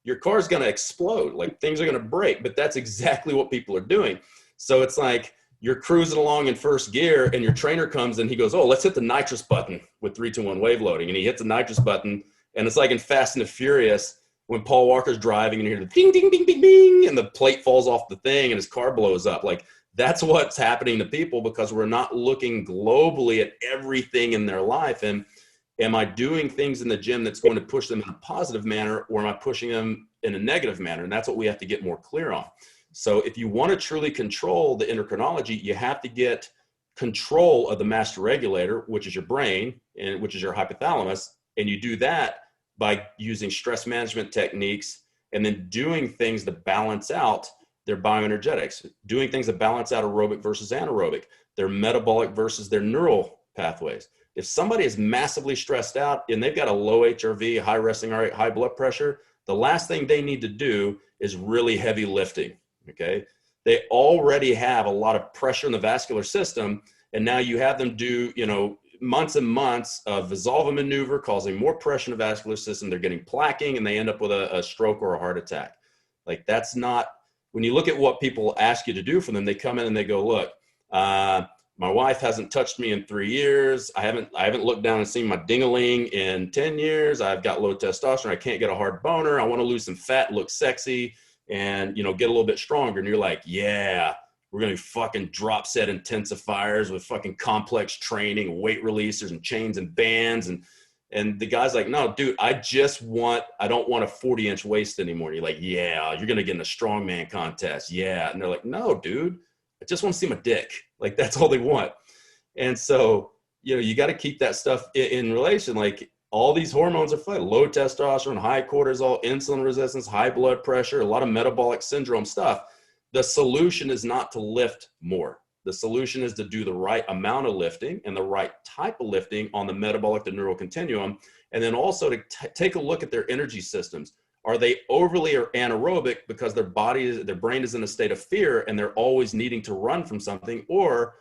[SPEAKER 2] Your car is going to explode. Like things are going to break, but that's exactly what people are doing. So it's like you're cruising along in first gear and your trainer comes and he goes, oh, let's hit the nitrous button with 3-2-1 wave loading. And he hits the nitrous button, and it's like in Fast and the Furious, when Paul Walker's driving and you hear the ding, ding, ding, ding, ding, and the plate falls off the thing and his car blows up. Like that's what's happening to people because we're not looking globally at everything in their life. And Am I doing things in the gym that's going to push them in a positive manner, or am I pushing them in a negative manner? And that's what we have to get more clear on. So if you want to truly control the endocrinology, you have to get control of the master regulator, which is your brain and which is your hypothalamus. And you do that by using stress management techniques and then doing things to balance out their bioenergetics, doing things to balance out aerobic versus anaerobic, their metabolic versus their neural pathways. If somebody is massively stressed out and they've got a low HRV, high resting heart rate, high blood pressure, the last thing they need to do is really heavy lifting. Okay. They already have a lot of pressure in the vascular system. And now you have them do, months and months of Valsalva maneuver, causing more pressure in the vascular system. They're getting plaquing and they end up with a stroke or a heart attack. Like, that's not, when you look at what people ask you to do for them, they come in and they go, look, my wife hasn't touched me in 3 years. I haven't looked down and seen my ding-a-ling in 10 years. I've got low testosterone. I can't get a hard boner. I want to lose some fat, look sexy, and, get a little bit stronger. And you're like, yeah, we're going to fucking drop set intensifiers with fucking complex training, weight releasers and chains and bands. And the guy's like, no, dude, I don't want a 40-inch waist anymore. And you're like, yeah, you're going to get in a strongman contest. Yeah. And they're like, no, dude, I just want to see my dick. Like, that's all they want. And so, you got to keep that stuff in relation. Like, all these hormones are fine. Low testosterone, high cortisol, insulin resistance, high blood pressure, a lot of metabolic syndrome stuff. The solution is not to lift more. The solution is to do the right amount of lifting and the right type of lifting on the metabolic to neural continuum. And then also to take a look at their energy systems. Are they overly anaerobic because their brain is in a state of fear and they're always needing to run from something? Or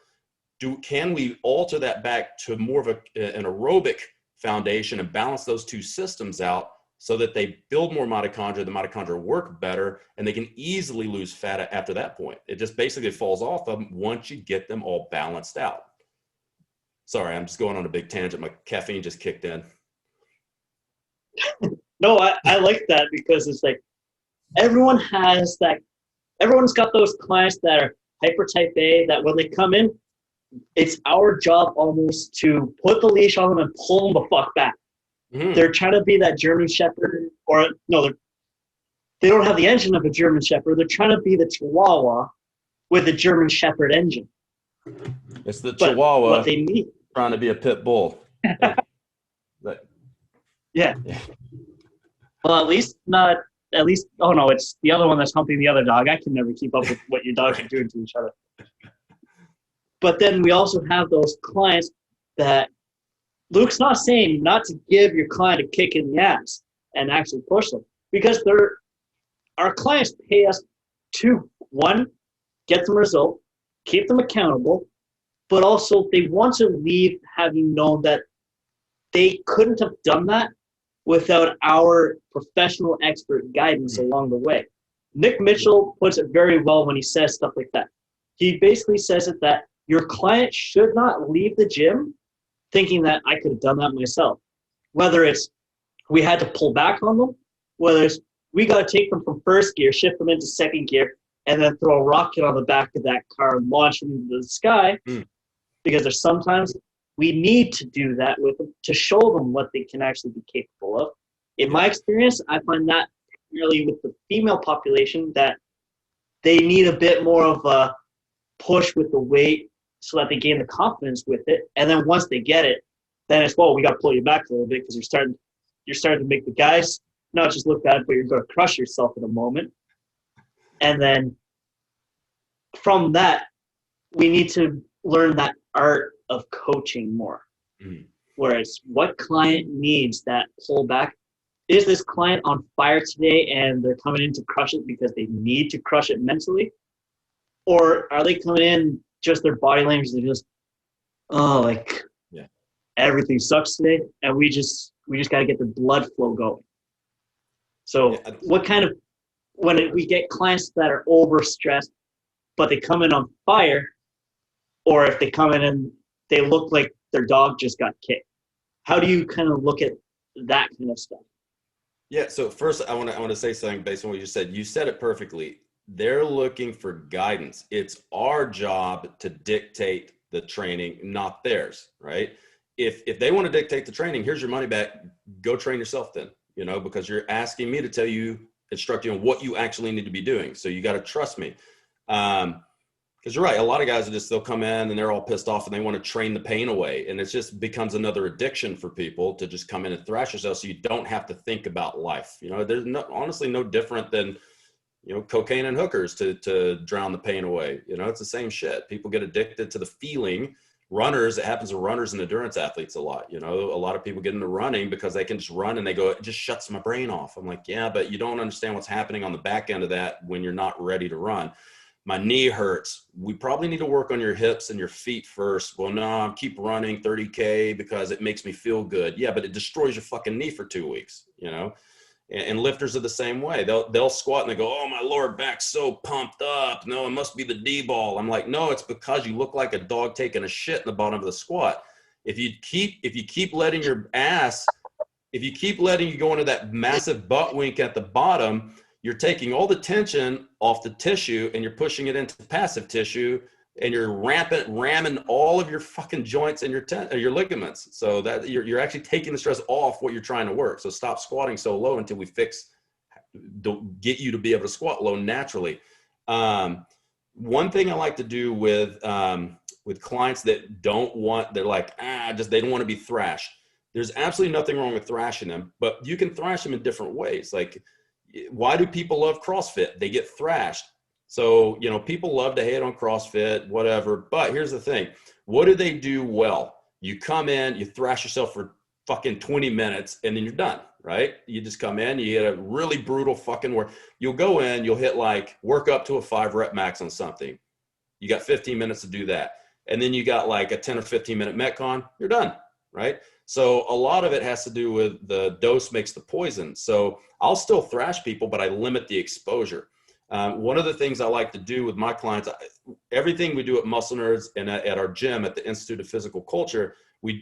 [SPEAKER 2] can we alter that back to more of an aerobic foundation and balance those two systems out so that they build more mitochondria, the mitochondria work better, and they can easily lose fat after that point? It just basically falls off of them once you get them all balanced out. Sorry, I'm just going on a big tangent. My caffeine just kicked in.
[SPEAKER 1] No, I like that, because it's like everyone's got those clients that are hyper type A, that when they come in, it's our job almost to put the leash on them and pull them the fuck back. Mm-hmm. They're trying to be that German Shepherd, or no, they don't have the engine of a German Shepherd. They're trying to be the Chihuahua with a German Shepherd engine.
[SPEAKER 2] It's the Chihuahua
[SPEAKER 1] what they need.
[SPEAKER 2] Trying to be a pit bull.
[SPEAKER 1] Yeah. Well, oh no, it's the other one that's humping the other dog. I can never keep up with what your dogs are doing to each other. But then we also have those clients that Luke's not saying not to give your client a kick in the ass and actually push them, because our clients pay us to, one, get them a result, keep them accountable, but also they want to leave having known that they couldn't have done that without our professional expert guidance along the way. Nick Mitchell puts it very well when he says stuff like that. He basically says it that your client should not leave the gym thinking that I could have done that myself. Whether it's we had to pull back on them, whether it's we got to take them from first gear, shift them into second gear, and then throw a rocket on the back of that car and launch them into the sky. Because there's sometimes we need to do that with them to show them what they can actually be capable of. In my experience, I find that really with the female population that they need a bit more of a push with the weight so that they gain the confidence with it. And then once they get it, then it's, well, we got to pull you back a little bit, because you're starting to make the guys not just look bad, but you're going to crush yourself in a moment. And then from that, we need to learn that art of coaching more. Whereas what client needs that pullback? Is this client on fire today and they're coming in to crush it because they need to crush it mentally? Or are they coming in just their body language? They're just, everything sucks today, and we just got to get the blood flow going. So what kind of, when we get clients that are overstressed, but they come in on fire, or if they come in and they look like their dog just got kicked, how do you kind of look at that kind of stuff?
[SPEAKER 2] Yeah. So first, I want to say something based on what you said. You said it perfectly. They're looking for guidance. It's our job to dictate the training, not theirs, right? if they want to dictate the training, here's your money back, go train yourself then, you know, because you're asking me to tell you, instruct you on what you actually need to be doing. So you got to trust me. Because you're right, a lot of guys are just, they'll come in and they're all pissed off and they want to train the pain away. And it just becomes another addiction for people to just come in and thrash yourself so you don't have to think about life. You know, there's honestly no different than, you know, cocaine and hookers to drown the pain away. You know, it's the same shit. People get addicted to the feeling. Runners, it happens to runners and endurance athletes a lot. You know, a lot of people get into running because they can just run and they go, it just shuts my brain off. I'm like, yeah, but you don't understand what's happening on the back end of that when you're not ready to run. My knee hurts. We probably need to work on your hips and your feet first. Well, no, I keep running 30K because it makes me feel good. Yeah, but it destroys your fucking knee for 2 weeks, you know? And lifters are the same way. They'll squat and they go, oh, my lower back's so pumped up. No, it must be the D ball. I'm like, no, it's because you look like a dog taking a shit in the bottom of the squat. If you keep letting your ass, if you keep letting you go into that massive butt wink at the bottom, you're taking all the tension off the tissue and you're pushing it into passive tissue, and you're ramming all of your fucking joints and your ligaments. So that you're actually taking the stress off what you're trying to work. So stop squatting so low until we get you to be able to squat low naturally. One thing I like to do with clients that they're like, they don't want to be thrashed. There's absolutely nothing wrong with thrashing them, but you can thrash them in different ways. Like, why do people love CrossFit? They get thrashed. So, you know, people love to hate on CrossFit, whatever. But here's the thing. What do they do well? You come in, you thrash yourself for fucking 20 minutes, and then you're done, right? You just come in, you get a really brutal fucking work. You'll go in, you'll hit work up to a 5 rep max on something. You got 15 minutes to do that. And then you got like a 10 or 15 minute Metcon, you're done, right? So a lot of it has to do with the dose makes the poison. So I'll still thrash people, but I limit the exposure. One of the things I like to do with my clients, everything we do at Muscle Nerds and at our gym at the Institute of Physical Culture,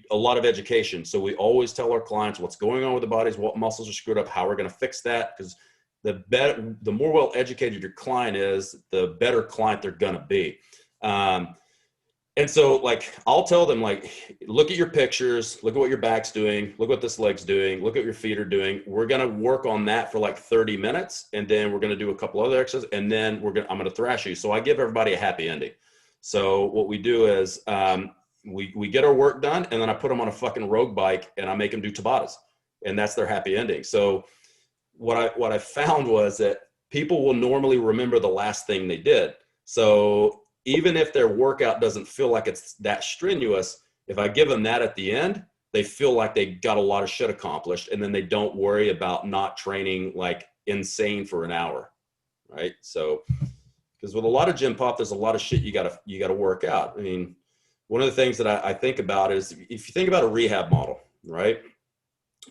[SPEAKER 2] a lot of education. So we always tell our clients what's going on with the bodies, what muscles are screwed up, how we're going to fix that. Because the more well educated your client is, the better client they're going to be. And so, like, I'll tell them, like, look at your pictures, look at what your back's doing, look what this leg's doing, look at what your feet are doing. We're going to work on that for like 30 minutes. And then we're going to do a couple other exercises. And then I'm going to thrash you. So I give everybody a happy ending. So what we do is we get our work done, and then I put them on a fucking road bike and I make them do Tabatas. And that's their happy ending. So what I found was that people will normally remember the last thing they did. So even if their workout doesn't feel like it's that strenuous, if I give them that at the end, they feel like they got a lot of shit accomplished, and then they don't worry about not training like insane for an hour, right? So, because with a lot of gym pop, there's a lot of shit you gotta work out. I mean, one of the things that I think about is, if you think about a rehab model, right?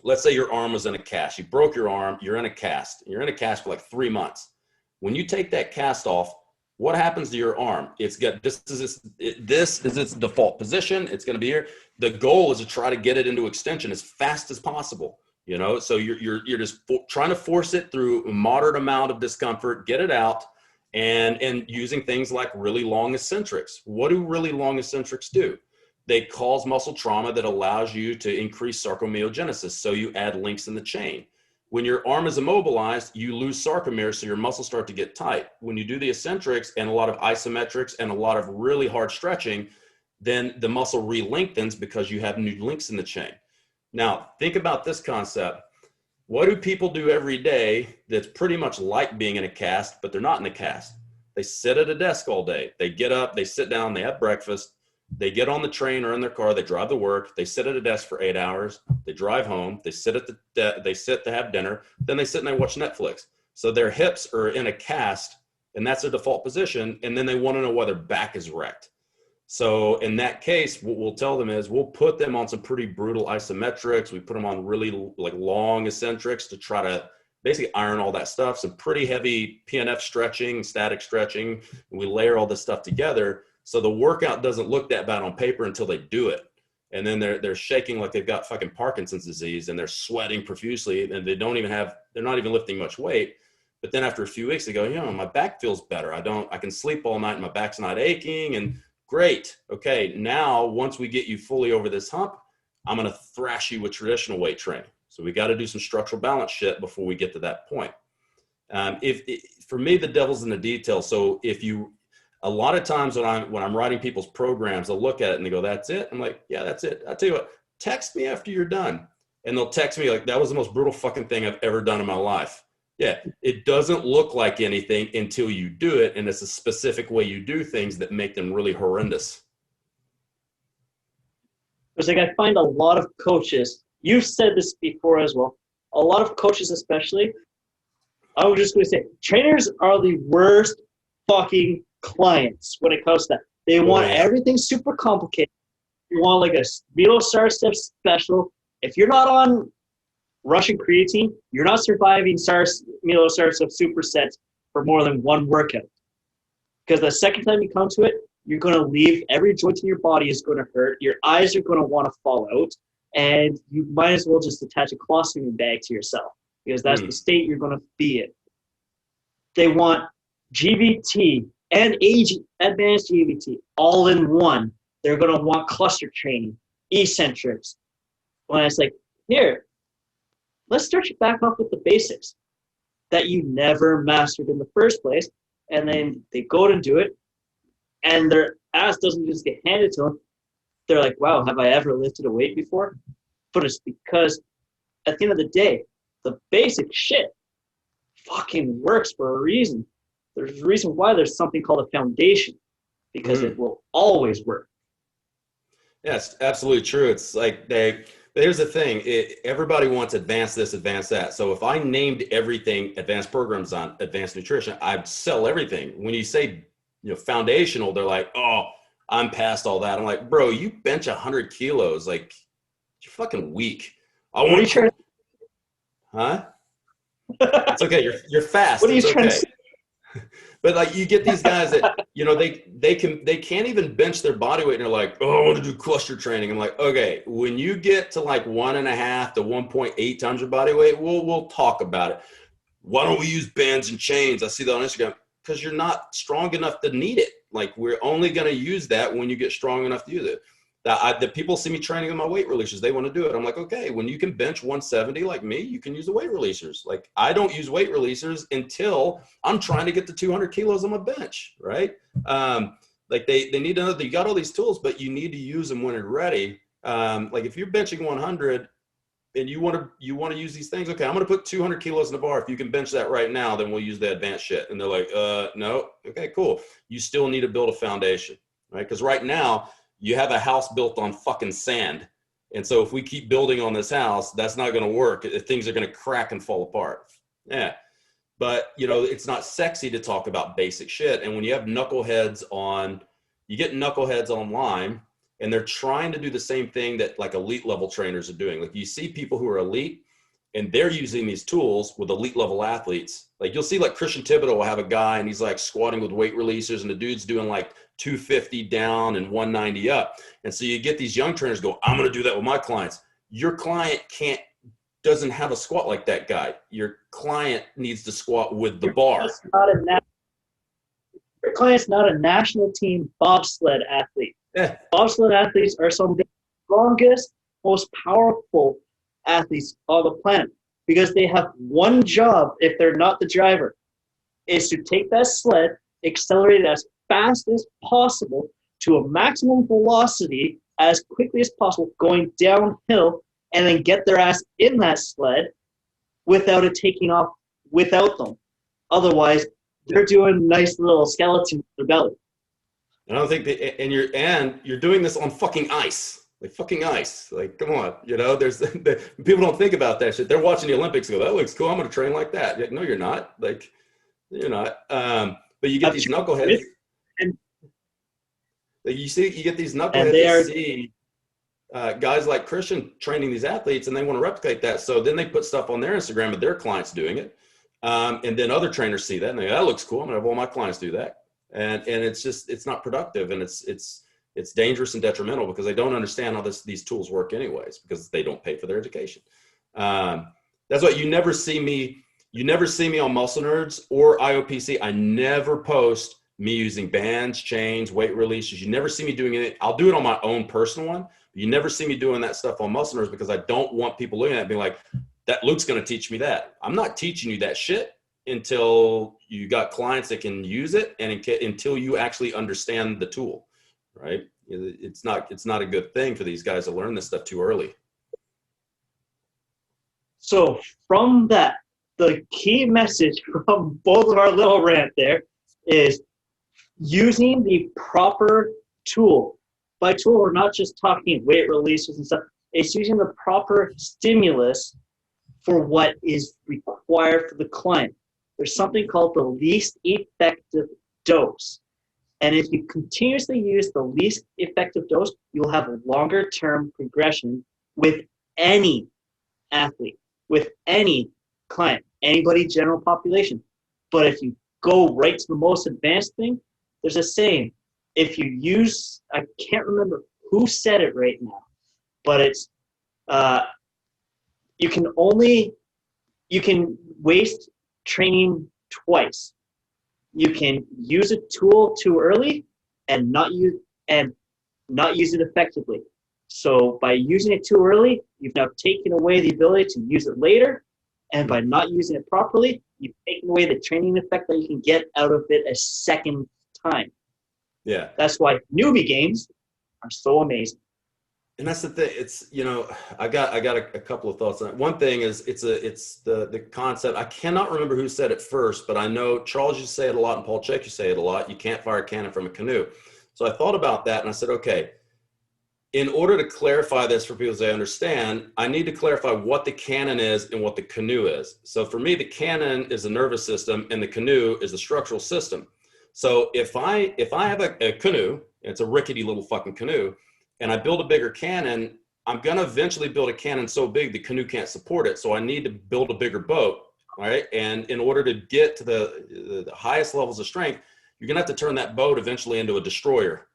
[SPEAKER 2] Let's say your arm was in a cast. You broke your arm, you're in a cast. You're in a cast for like 3 months. When you take that cast off, what happens to your arm? This is its default position. It's going to be here. The goal is to try to get it into extension as fast as possible. You know, so you're just trying to force it through a moderate amount of discomfort, get it out, and using things like really long eccentrics. What do really long eccentrics do? They cause muscle trauma that allows you to increase sarcomyogenesis. So you add links in the chain. When your arm is immobilized, you lose sarcomere, so your muscles start to get tight. When you do the eccentrics and a lot of isometrics and a lot of really hard stretching, then the muscle re-lengthens because you have new links in the chain. Now, think about this concept. What do people do every day that's pretty much like being in a cast, but they're not in a cast? They sit at a desk all day. They get up, they sit down, they have breakfast. They get on the train or in their car, they drive to work, they sit at a desk for 8 hours, they drive home, they sit to have dinner, then they sit and they watch Netflix. So their hips are in a cast, and that's their default position, and then they want to know why their back is wrecked. So in that case, what we'll tell them is we'll put them on some pretty brutal isometrics. We put them on really like long eccentrics to try to basically iron all that stuff, some pretty heavy PNF stretching, static stretching, and we layer all this stuff together. So the workout doesn't look that bad on paper until they do it. And then they're shaking like they've got fucking Parkinson's disease, and they're sweating profusely, and they're not even lifting much weight. But then after a few weeks, they go, my back feels better. I can sleep all night and my back's not aching, and great. Okay. Now, once we get you fully over this hump, I'm going to thrash you with traditional weight training. So we got to do some structural balance shit before we get to that point. For me, the devil's in the details. So a lot of times when I'm writing people's programs, they'll look at it and they go, that's it. I'm like, yeah, that's it. I'll tell you what, text me after you're done. And they'll text me like, that was the most brutal fucking thing I've ever done in my life. Yeah, it doesn't look like anything until you do it. And it's a specific way you do things that make them really horrendous.
[SPEAKER 1] It's like I find a lot of coaches, you've said this before as well, a lot of coaches especially, I was just going to say, trainers are the worst fucking clients when it comes to that. They want everything super complicated. You want like a Velocar step special. If you're not on Russian creatine, you're not surviving Velocar step supersets for more than one workout. Because the second time you come to it, you're going to leave. Every joint in your body is going to hurt. Your eyes are going to want to fall out. And you might as well just attach a colostomy bag to yourself because that's the state you're going to be in. They want GVT and advanced GVT all in one. They're going to want cluster training, eccentrics. When it's like, here, let's start you back off with the basics that you never mastered in the first place. And then they go to do it, and their ass doesn't just get handed to them. They're like, wow, have I ever lifted a weight before? But it's because at the end of the day, the basic shit fucking works for a reason. There's a reason why there's something called a foundation, because it will always work.
[SPEAKER 2] Yeah, it's absolutely true. It's like here's the thing. Everybody wants advanced this, advanced that. So if I named everything advanced programs on advanced nutrition, I'd sell everything. When you say, foundational, they're like, oh, I'm past all that. I'm like, bro, you bench 100 kilos. Like, you're fucking weak.
[SPEAKER 1] What are you trying to...
[SPEAKER 2] Huh? It's okay. You're fast.
[SPEAKER 1] What are you
[SPEAKER 2] it's
[SPEAKER 1] trying
[SPEAKER 2] okay.
[SPEAKER 1] to say?
[SPEAKER 2] But like you get these guys that, they can't even bench their body weight and they're like, oh, I want to do cluster training. I'm like, okay, when you get to like 1.5 to 1.8 times your body weight, we'll talk about it. Why don't we use bands and chains? I see that on Instagram. Because you're not strong enough to need it. Like, we're only going to use that when you get strong enough to use it. The people see me training on my weight releasers. They want to do it. I'm like, okay, when you can bench 170 like me, you can use the weight releasers. Like, I don't use weight releasers until I'm trying to get to 200 kilos on my bench, right? Like, they need to know that you got all these tools, but you need to use them when you're ready. Like, if you're benching 100 and you want to use these things, okay, I'm going to put 200 kilos in the bar. If you can bench that right now, then we'll use the advanced shit. And they're like, no. Okay, cool. You still need to build a foundation, right? Because right now you have a house built on fucking sand. And so if we keep building on this house, that's not going to work. Things are going to crack and fall apart. Yeah. But, it's not sexy to talk about basic shit. And when you have you get knuckleheads online, and they're trying to do the same thing that like elite level trainers are doing. Like, you see people who are elite and they're using these tools with elite level athletes. Like, you'll see like Christian Thibodeau will have a guy and he's like squatting with weight releasers and the dude's doing like 250 down and 190 up. And so you get these young trainers go, I'm going to do that with my clients. Your client doesn't have a squat like that guy. Your client needs to squat with the bar.
[SPEAKER 1] Your client's not a national team bobsled athlete.
[SPEAKER 2] Yeah.
[SPEAKER 1] Bobsled athletes are some of the strongest, most powerful athletes on the planet because they have one job, if they're not the driver, is to take that sled, accelerate it as fast as possible to a maximum velocity as quickly as possible, going downhill, and then get their ass in that sled without it taking off without them. Otherwise, they're doing nice little skeleton with their belly.
[SPEAKER 2] I don't think and you're doing this on fucking ice, like fucking ice. Like, come on, there's people don't think about that shit. They're watching the Olympics and go, that looks cool. I'm going to train like that. Like, no, you're not. Like, you're not. But you get these knuckleheads. Like, you get these knuckleheads that see guys like Christian training these athletes and they want to replicate that. So then they put stuff on their Instagram of their clients doing it. And then other trainers see that and they go, that looks cool. I'm going to have all my clients do that. And it's not productive, and it's dangerous and detrimental because they don't understand how these tools work anyways, because they don't pay for their education. That's why you never see me on Muscle Nerds or IOPC. I never post me using bands, chains, weight releases. You never see me doing it. I'll do it on my own personal one. But you never see me doing that stuff on Muscle Nerds because I don't want people looking at it and being like, that Luke's going to teach me that. I'm not teaching you that shit until you got clients that can use it and until you actually understand the tool, right? It's not a good thing for these guys to learn this stuff too early.
[SPEAKER 1] So from that, the key message from both of our little rant there is using the proper tool. By tool, we're not just talking weight releases and stuff. It's using the proper stimulus for what is required for the client. There's something called the least effective dose. And if you continuously use the least effective dose, you'll have a longer term progression with any athlete, with any client, anybody, general population. But if you go right to the most advanced thing, there's a saying, if you use, I can't remember who said it right now, but it's, you can waste training twice. You can use a tool too early and not use it effectively. So by using it too early, you've now taken away the ability to use it later. And by not using it properly, you've taken away the training effect that you can get out of it a second time.
[SPEAKER 2] Yeah.
[SPEAKER 1] That's why newbie games are so amazing.
[SPEAKER 2] And that's the thing. It's, I got a couple of thoughts on it. One thing is it's the concept. I cannot remember who said it first, but I know Charles used to say it a lot and Paul Chek used to say it a lot. You can't fire a cannon from a canoe. So I thought about that and I said, okay, in order to clarify this for people so they understand, I need to clarify what the cannon is and what the canoe is. So for me, the cannon is the nervous system and the canoe is the structural system. So if I have a canoe, it's a rickety little fucking canoe, and I build a bigger cannon, I'm going to eventually build a cannon so big the canoe can't support it. So I need to build a bigger boat, right? And in order to get to the highest levels of strength, you're going to have to turn that boat eventually into a destroyer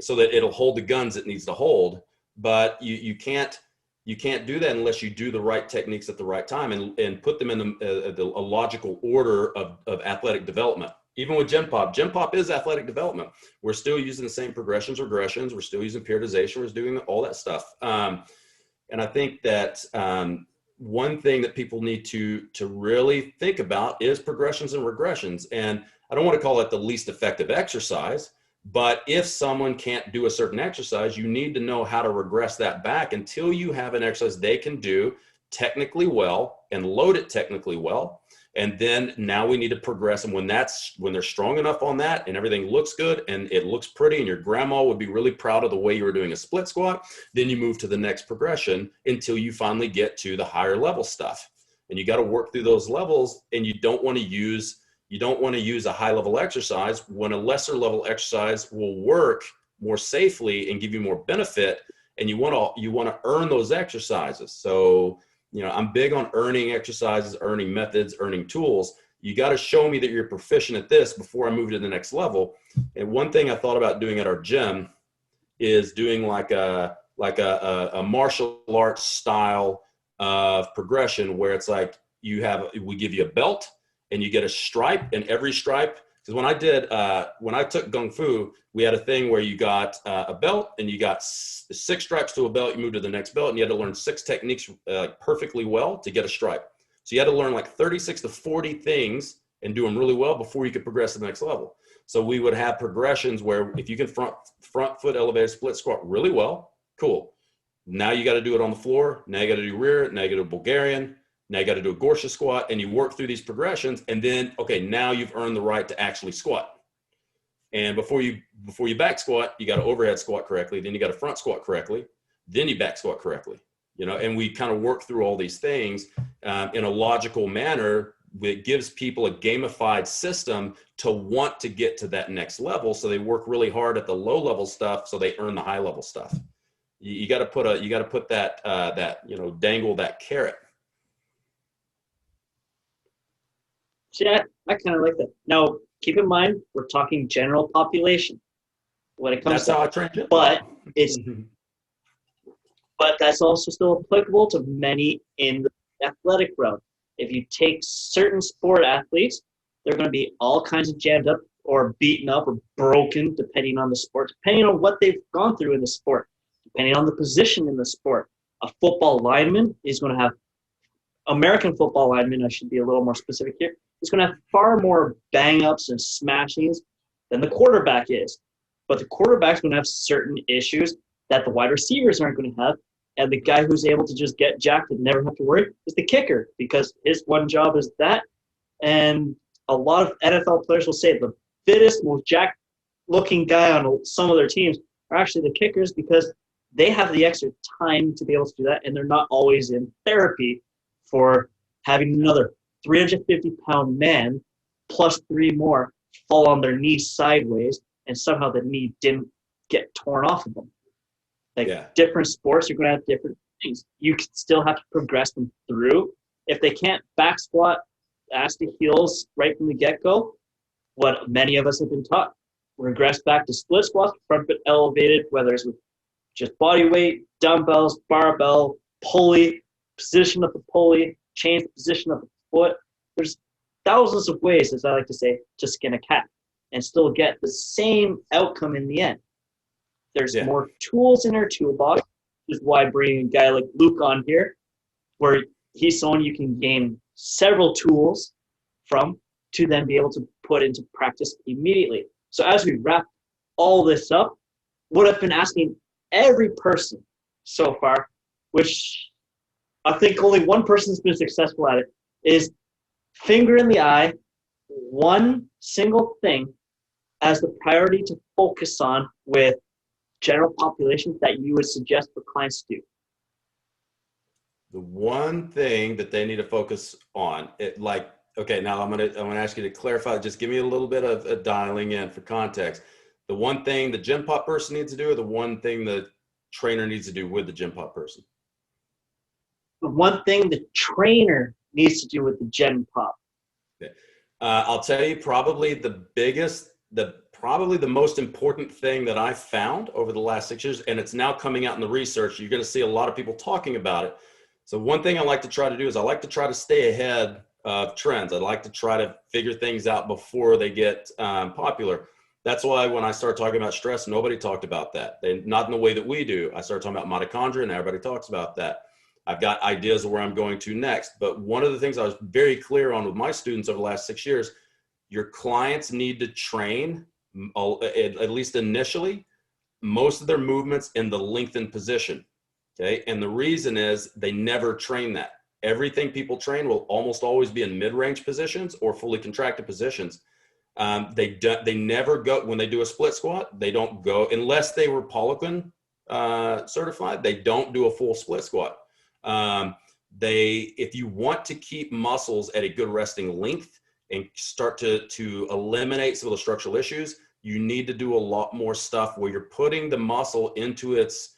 [SPEAKER 2] so that it'll hold the guns it needs to hold. But you can't do that unless you do the right techniques at the right time and put them in a logical order of athletic development. Even with Gen Pop is athletic development. We're still using the same progressions, regressions. We're still using periodization. We're doing all that stuff. And I think that one thing that people need to really think about is progressions and regressions. And I don't want to call it the least effective exercise, but if someone can't do a certain exercise, you need to know how to regress that back until you have an exercise they can do technically well and load it technically well. And then now we need to progress. And when they're strong enough on that and everything looks good and it looks pretty and your grandma would be really proud of the way you were doing a split squat, then you move to the next progression until you finally get to the higher level stuff. And you got to work through those levels, and you don't want to use a high level exercise when a lesser level exercise will work more safely and give you more benefit. And you want to earn those exercises. So, I'm big on earning exercises, earning methods, earning tools. You got to show me that you're proficient at this before I move to the next level. And one thing I thought about doing at our gym is doing like a martial arts style of progression where it's like we give you a belt and you get a stripe, and every stripe, because when I took Kung Fu, we had a thing where you got a belt and you got 6 stripes to a belt, you move to the next belt, and you had to learn 6 techniques perfectly well to get a stripe. So you had to learn like 36 to 40 things and do them really well before you could progress to the next level. So we would have progressions where if you can front foot elevated split squat really well, cool. Now you got to do it on the floor. Now you got to do rear. Now you got to do Bulgarian. Now you got to do a Gorsha squat, and you work through these progressions. And then, okay, now you've earned the right to actually squat. And before you back squat, you got to overhead squat correctly. Then you got to front squat correctly. Then you back squat correctly. And we kind of work through all these things in a logical manner that gives people a gamified system to want to get to that next level. So they work really hard at the low level stuff, so they earn the high level stuff. You got to put that dangle that carrot.
[SPEAKER 1] Yeah, I kind of like that. Now, keep in mind, we're talking general population when it comes
[SPEAKER 2] to how I train it.
[SPEAKER 1] But that's also still applicable to many in the athletic realm. If you take certain sport athletes, they're going to be all kinds of jammed up or beaten up or broken, depending on the sport, depending on what they've gone through in the sport, depending on the position in the sport. A football lineman is going to have, American football lineman, I should be a little more specific here, is going to have far more bang-ups and smashings than the quarterback is. But the quarterback's going to have certain issues that the wide receivers aren't going to have. And the guy who's able to just get jacked and never have to worry is the kicker, because his one job is that. And a lot of NFL players will say the fittest, most jacked-looking guy on some of their teams are actually the kickers, because they have the extra time to be able to do that, and they're not always in therapy for having another 350-pound man plus 3 more fall on their knee sideways, and somehow the knee didn't get torn off of them. Different sports, you're going to have different things. You can still have to progress them through. If they can't back squat ass to heels right from the get-go, what many of us have been taught, regress back to split squats, front foot elevated, whether it's with just body weight, dumbbells, barbell, pulley, position of the pulley, change the position of the foot. There's thousands of ways, as I like to say, to skin a cat and still get the same outcome in the end. There's more tools in our toolbox, which is why bringing a guy like Luke on here, where he's someone you can gain several tools from to then be able to put into practice immediately. So as we wrap all this up, what I've been asking every person so far, which I think only one person's been successful at it, is finger in the eye, one single thing as the priority to focus on with general population that you would suggest for clients to do.
[SPEAKER 2] The one thing that they need to focus on, okay, now I'm gonna ask you to clarify. Just give me a little bit of dialing in for context. The one thing the gym pop person needs to do, or the one thing the trainer needs to do with the gym pop person?
[SPEAKER 1] The one thing the trainer needs to do with the gym pop.
[SPEAKER 2] Okay. I'll tell you probably the most important thing that I found over the last 6 years, and it's now coming out in the research. You're going to see a lot of people talking about it. So one thing I like to try to do is I like to try to stay ahead of trends. I like to try to figure things out before they get popular. That's why when I started talking about stress, nobody talked about that. Not in the way that we do. I started talking about mitochondria, and everybody talks about that. I've got ideas of where I'm going to next. But one of the things I was very clear on with my students over the last 6 years, your clients need to train, at least initially, most of their movements in the lengthened position. Okay. And the reason is they never train that. Everything people train will almost always be in mid-range positions or fully contracted positions. They never go, when they do a split squat, they don't go, unless they were Poliquin certified, they don't do a full split squat. If you want to keep muscles at a good resting length and start to eliminate some of the structural issues, you need to do a lot more stuff where you're putting the muscle into its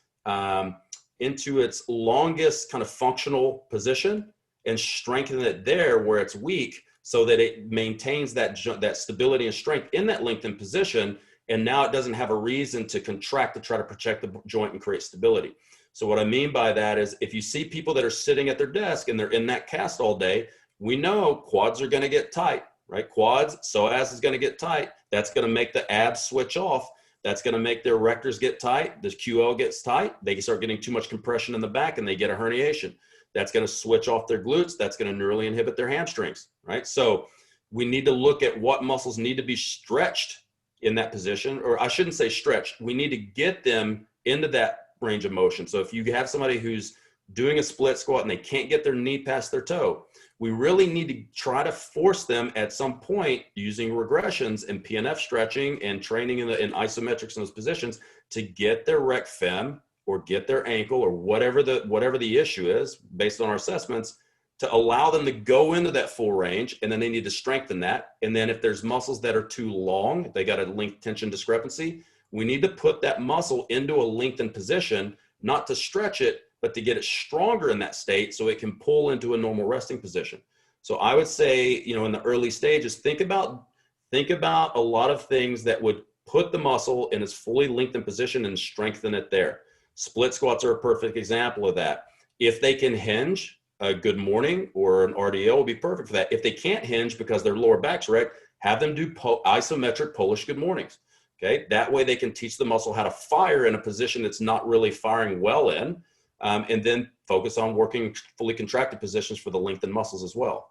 [SPEAKER 2] longest kind of functional position and strengthen it there where it's weak, so that it maintains that stability and strength in that lengthened position. And now it doesn't have a reason to contract to try to protect the joint and create stability. So what I mean by that is, if you see people that are sitting at their desk and they're in that cast all day, we know quads are going to get tight, right? Quads, psoas is going to get tight. That's going to make the abs switch off. That's going to make their erectors get tight. The QL gets tight. They can start getting too much compression in the back and they get a herniation. That's going to switch off their glutes. That's going to neurally inhibit their hamstrings, right? So we need to look at what muscles need to be stretched in that position, or I shouldn't say stretched. We need to get them into that range of motion. So if you have somebody who's doing a split squat and they can't get their knee past their toe, we really need to try to force them at some point, using regressions and PNF stretching and training in isometrics in those positions, to get their rec fem or get their ankle or whatever the issue is based on our assessments, to allow them to go into that full range. And then they need to strengthen that. And then if there's muscles that are too long, they got a length tension discrepancy, we need to put that muscle into a lengthened position, not to stretch it, but to get it stronger in that state so it can pull into a normal resting position. So I would say, in the early stages, think about a lot of things that would put the muscle in its fully lengthened position and strengthen it there. Split squats are a perfect example of that. If they can hinge, a good morning or an RDL will be perfect for that. If they can't hinge because their lower back's wrecked, have them do isometric Polish good mornings. Okay, that way they can teach the muscle how to fire in a position that's not really firing well in, and then focus on working fully contracted positions for the lengthened muscles as well.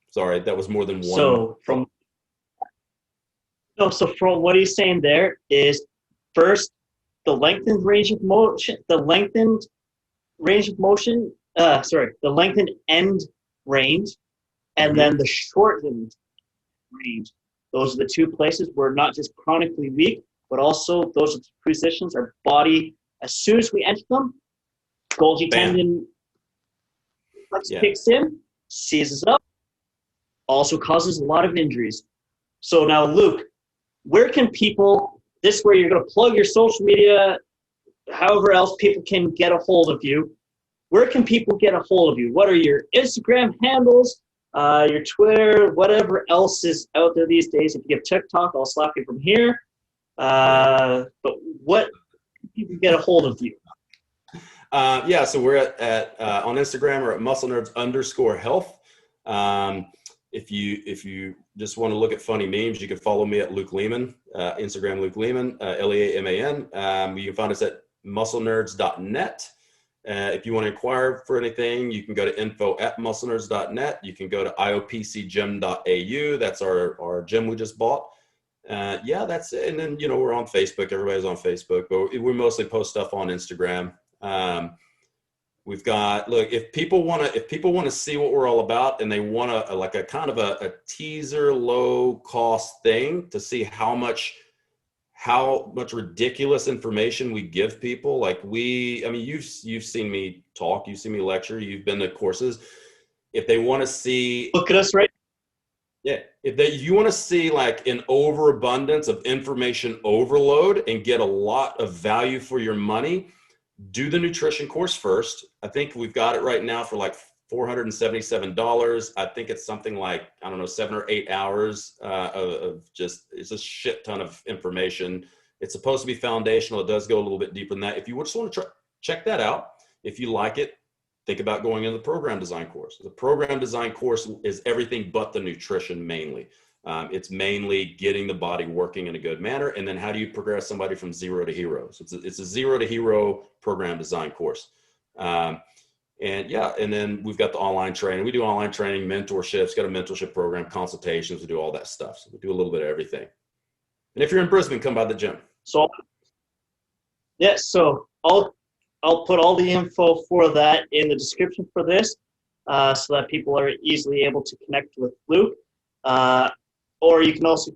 [SPEAKER 2] Sorry, that was more than one.
[SPEAKER 1] So from what he's saying there is, first, the lengthened range of motion, the lengthened end range, and then the shortened range. Those are the two places where not just chronically weak, but also those are the positions our body, as soon as we enter them, Golgi tendon kicks in, seizes up, also causes a lot of injuries. So now, Luke, where can people, this is where you're going to plug your social media, however else people can get a hold of you. Where can people get a hold of you? What are your Instagram handles, your Twitter, whatever else is out there these days? If you give TikTok, I'll slap you from here. But what can people get a hold of you?
[SPEAKER 2] So we're at on Instagram, we're at musclenerds_health. If you just want to look at funny memes, you can follow me at Luke Leaman, Instagram Luke Leaman, Leaman. You can find us at musclenerds.net. If you want to inquire for anything, you can go to info@musclenerds.net. You can go to iopcgym.au. That's our gym we just bought. That's it. And then, we're on Facebook. Everybody's on Facebook, but we mostly post stuff on Instagram. We've got, look, if people want to see what we're all about, and they want a kind of a teaser low cost thing to see how much ridiculous information we give people. Like you've seen me talk, you've seen me lecture, you've been to courses. If they want to see,
[SPEAKER 1] look at us, right?
[SPEAKER 2] Yeah. If you want to see like an overabundance of information overload and get a lot of value for your money, do the nutrition course first. I think we've got it right now for like $477. I think it's something like, 7 or 8 hours it's a shit ton of information. It's supposed to be foundational. It does go a little bit deeper than that. If you just want to check that out, if you like it, think about going into the program design course. The program design course is everything but the nutrition mainly. It's mainly getting the body working in a good manner. And then how do you progress somebody from zero to hero? So it's a zero to hero program design course. And then we've got the online training. We do online training, mentorships, got a mentorship program, consultations. We do all that stuff. So we do a little bit of everything. And if you're in Brisbane, come by the gym.
[SPEAKER 1] So I'll put all the info for that in the description for this, so that people are easily able to connect with Luke. Or you can also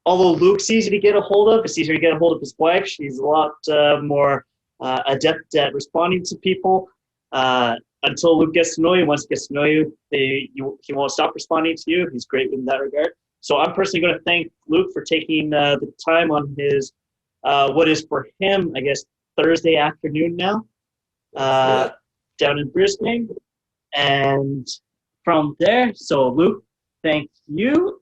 [SPEAKER 1] although Luke's easy to get a hold of, it's easier to get a hold of his wife. She's a lot more adept at responding to people. Until Luke gets to know you, once he gets to know you, he won't stop responding to you. He's great in that regard. So I'm personally going to thank Luke for taking the time on his, what is for him, I guess, Thursday afternoon now, down in Brisbane. And from there, so Luke, thank you.